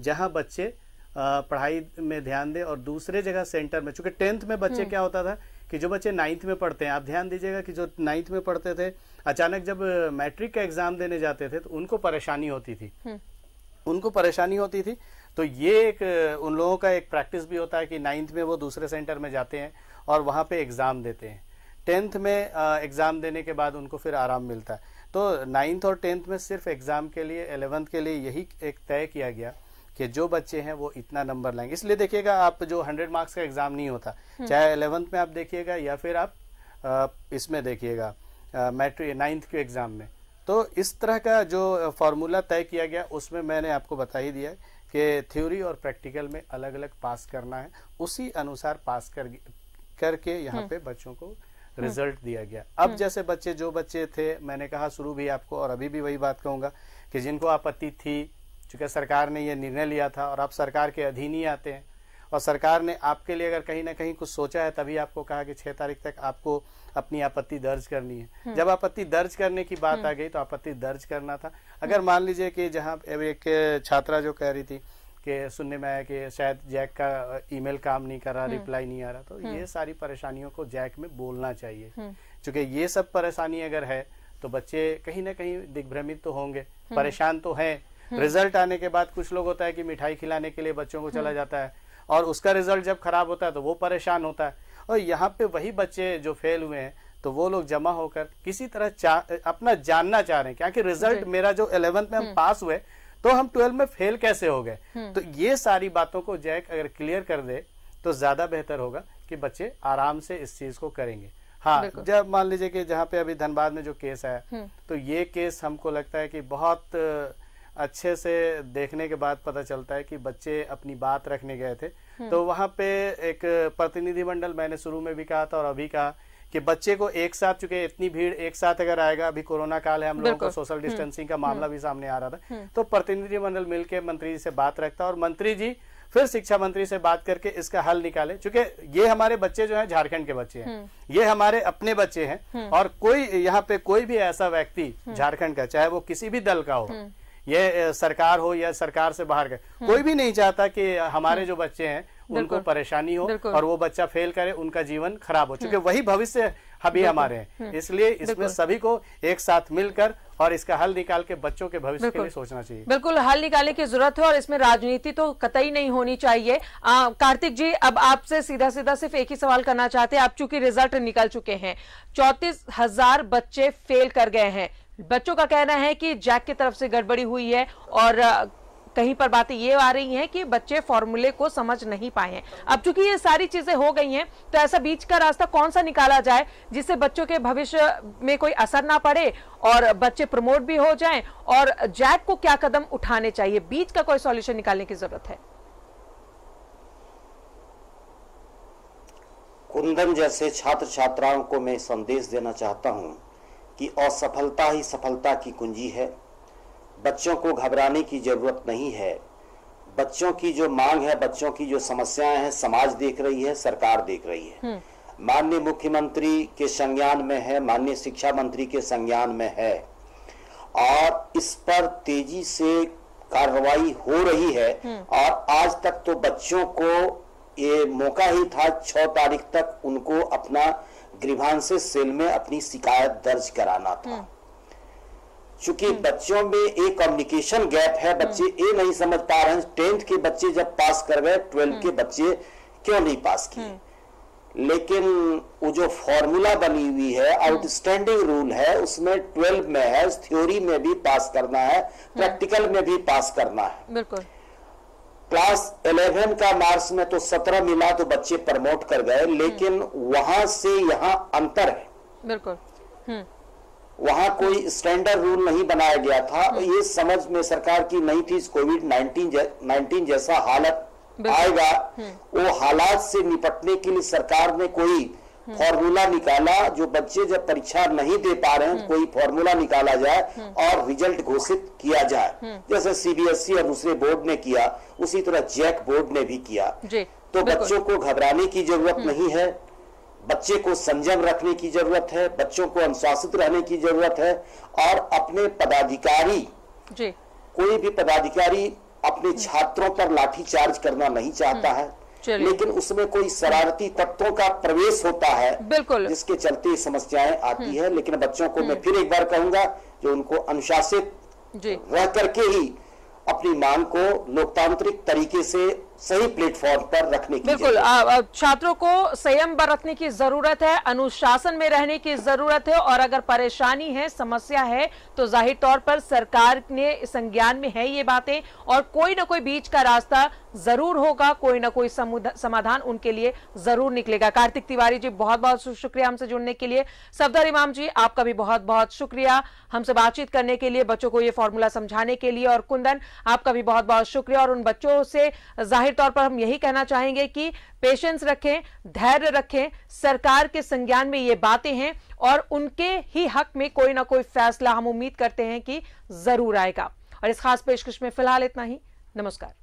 जहां बच्चे पढ़ाई में ध्यान दे और दूसरे जगह सेंटर में, चूंकि 10th में बच्चे क्या होता था कि जो बच्चे 9th में पढ़ते हैं, आप ध्यान दीजिएगा कि जो 9th में पढ़ते थे, अचानक जब मैट्रिक का एग्जाम देने जाते थे तो उनको परेशानी होती थी। तो ये एक उन लोगों का एक प्रैक्टिस भी होता है कि 9th में वो दूसरे सेंटर में जाते हैं और वहाँ पे एग्जाम देते हैं। 10th में एग्जाम देने के बाद उनको फिर आराम मिलता है। तो 9th और 10th में सिर्फ एग्जाम के लिए, 11th के लिए यही एक तय किया गया कि जो बच्चे हैं वो इतना नंबर लाएंगे। इसलिए देखिएगा आप, जो 100 मार्क्स का एग्जाम नहीं होता, चाहे 11th में आप देखिएगा या फिर आप इसमें देखिएगा मैट्रिक 9th के एग्जाम में, तो इस तरह का जो फॉर्मूला तय किया गया उसमें मैंने आपको बता ही दिया कि थ्योरी और प्रैक्टिकल में अलग अलग पास करना है, उसी अनुसार पास करके यहाँ पे बच्चों को रिजल्ट दिया गया। अब जैसे जो बच्चे थे, मैंने कहा शुरू भी आपको और अभी भी वही बात कहूंगा कि जिनको आपत्ति थी, चूंकि सरकार ने ये निर्णय लिया था और आप सरकार के अधीन ही आते हैं, और सरकार ने आपके लिए अगर कहीं ना कहीं कुछ सोचा है तभी आपको कहा कि 6 तारीख तक आपको अपनी आपत्ति दर्ज करनी है। जब आपत्ति दर्ज करने की बात आ गई तो आपत्ति दर्ज करना था। अगर मान लीजिए कि जहां एक छात्रा जो कह रही थी कि सुनने में आया कि शायद जैक का ईमेल काम नहीं कर रहा, रिप्लाई नहीं आ रहा, तो ये सारी परेशानियों को जैक में बोलना चाहिए। क्योंकि ये सब परेशानी अगर है तो बच्चे कहीं ना कहीं दिग्भ्रमित तो होंगे, परेशान तो हैं। रिजल्ट आने के बाद कुछ लोग होता है कि मिठाई खिलाने के लिए बच्चों को चला जाता है और उसका रिजल्ट जब खराब होता है तो वो परेशान होता है। और यहाँ पे वही बच्चे जो फेल हुए हैं तो वो लोग जमा होकर किसी तरह अपना जानना चाह रहे हैं, क्या कि रिजल्ट मेरा जो 11th में हम पास हुए तो हम 12 में फेल कैसे हो गए। तो ये सारी बातों को जैक अगर क्लियर कर दे तो ज्यादा बेहतर होगा कि बच्चे आराम से इस चीज को करेंगे। हाँ, जब मान लीजिए कि जहाँ पे अभी धनबाद में जो केस है, तो ये केस हमको लगता है कि बहुत अच्छे से देखने के बाद पता चलता है कि बच्चे अपनी बात रखने गए थे। तो वहाँ पे एक प्रतिनिधिमंडल, मैंने शुरू में भी कहा था और अभी कहा कि बच्चे को एक साथ, चूंकि इतनी भीड़ एक साथ अगर आएगा, अभी कोरोना काल है, हम लोगों को सोशल डिस्टेंसिंग का मामला भी सामने आ रहा था, तो प्रतिनिधिमंडल मिलकर मंत्री जी से बात रखता और मंत्री जी फिर शिक्षा मंत्री से बात करके इसका हल निकाले। चूंकि ये हमारे बच्चे जो हैं झारखंड के बच्चे हैं, ये हमारे अपने बच्चे हैं, और कोई यहाँ पे कोई भी ऐसा व्यक्ति झारखंड का, चाहे वो किसी भी दल का हो, ये सरकार हो या सरकार से बाहर का, कोई भी नहीं चाहता कि हमारे जो बच्चे हैं उनको परेशानी हो और वो बच्चा फेल करे, उनका जीवन खराब हो, क्योंकि वही भविष्य अभी हमारे हैं। इसलिए इसमें सभी को एक साथ मिलकर और इसका हल निकाल के बच्चों के भविष्य के लिए सोचना चाहिए। बिल्कुल हल निकालने की जरूरत है और इसमें राजनीति तो कतई नहीं होनी चाहिए। कार्तिक जी, अब आपसे सीधा सीधा सिर्फ एक ही सवाल करना चाहते हैं। आप चूंकि रिजल्ट निकल चुके हैं, 34,000 बच्चे फेल कर गए हैं। बच्चों का कहना है कि जैक की तरफ से गड़बड़ी हुई है और कहीं पर बातें ये आ रही हैं कि बच्चे फॉर्मूले को समझ नहीं पाए हैं। अब चूंकि ये सारी चीजें हो गई हैं, तो ऐसा बीच का रास्ता कौन सा निकाला जाए जिससे बच्चों के भविष्य में कोई असर ना पड़े और बच्चे प्रमोट भी हो जाएं, और जैक को क्या कदम उठाने चाहिए? बीच का कोई सॉल्यूशन निकालने की जरूरत है। कुंदन जैसे छात्र छात्राओं को मैं संदेश देना चाहता हूं कि असफलता ही सफलता की कुंजी है। बच्चों को घबराने की जरूरत नहीं है। बच्चों की जो मांग है, बच्चों की जो समस्याएं हैं, समाज देख रही है, सरकार देख रही है, माननीय मुख्यमंत्री के संज्ञान में है, माननीय शिक्षा मंत्री के संज्ञान में है, और इस पर तेजी से कार्रवाई हो रही है। और आज तक तो बच्चों को ये मौका ही था 6 तारीख तक उनको अपना ग्रीवांसेस सेल में अपनी शिकायत दर्ज कराना था। चूंकि बच्चों में एक कम्युनिकेशन गैप है, बच्चे ये नहीं समझ पा रहे हैं 10th के बच्चे जब पास कर गए, 12th के बच्चे क्यों नहीं पास किए। लेकिन वो जो फॉर्मूला बनी हुई है, आउटस्टैंडिंग रूल है, उसमें 12 में है, थ्योरी में भी पास करना है, प्रैक्टिकल में भी पास करना है। बिल्कुल। क्लास 11 का मार्क्स में तो 17 मिला तो बच्चे प्रमोट कर गए, लेकिन वहां से यहां अंतर है। बिल्कुल। वहां कोई स्टैंडर्ड रूल नहीं बनाया गया था। ये समझ में सरकार की नहीं थी कोविड-19 जैसा हालत आएगा, वो हालात से निपटने के लिए सरकार ने कोई फॉर्मूला निकाला। जो बच्चे जब परीक्षा नहीं दे पा रहे हैं, कोई फॉर्मूला निकाला जाए और रिजल्ट घोषित किया जाए, जैसे सीबीएसई और दूसरे बोर्ड ने किया, उसी तरह जैक बोर्ड ने भी किया। तो बच्चों को घबराने की जरूरत नहीं है, बच्चे को संयम रखने की जरूरत है, बच्चों को अनुशासित रहने की जरूरत है, और अपने पदाधिकारी, कोई भी पदाधिकारी अपने छात्रों पर लाठीचार्ज करना नहीं चाहता है। लेकिन उसमें कोई शरारती तत्वों का प्रवेश होता है, बिल्कुल, जिसके चलते समस्याएं आती है। लेकिन बच्चों को मैं फिर एक बार कहूंगा, जो उनको अनुशासित रह करके ही अपनी मांग को लोकतांत्रिक तरीके से सही प्लेटफॉर्म पर रखने की बिल्कुल छात्रों को संयम बरतने की जरूरत है, अनुशासन में रहने की जरूरत है, और अगर परेशानी है, समस्या है, तो जाहिर तौर पर सरकार ने संज्ञान में है ये बातें, और कोई ना कोई बीच का रास्ता जरूर होगा, कोई ना कोई समाधान उनके लिए जरूर निकलेगा। कार्तिक तिवारी जी, बहुत बहुत शुक्रिया हमसे जुड़ने के लिए। सफदर इमाम जी, आपका भी बहुत बहुत शुक्रिया हमसे बातचीत करने के लिए, बच्चों को ये फॉर्मूला समझाने के लिए। और कुंदन, आपका भी बहुत बहुत शुक्रिया। और उन बच्चों से जाहिर तौर पर हम यही कहना चाहेंगे कि पेशेंस रखें, धैर्य रखें, सरकार के संज्ञान में ये बातें हैं और उनके ही हक में कोई ना कोई फैसला हम उम्मीद करते हैं कि जरूर आएगा। और इस खास पेशकश में फिलहाल इतना ही। नमस्कार।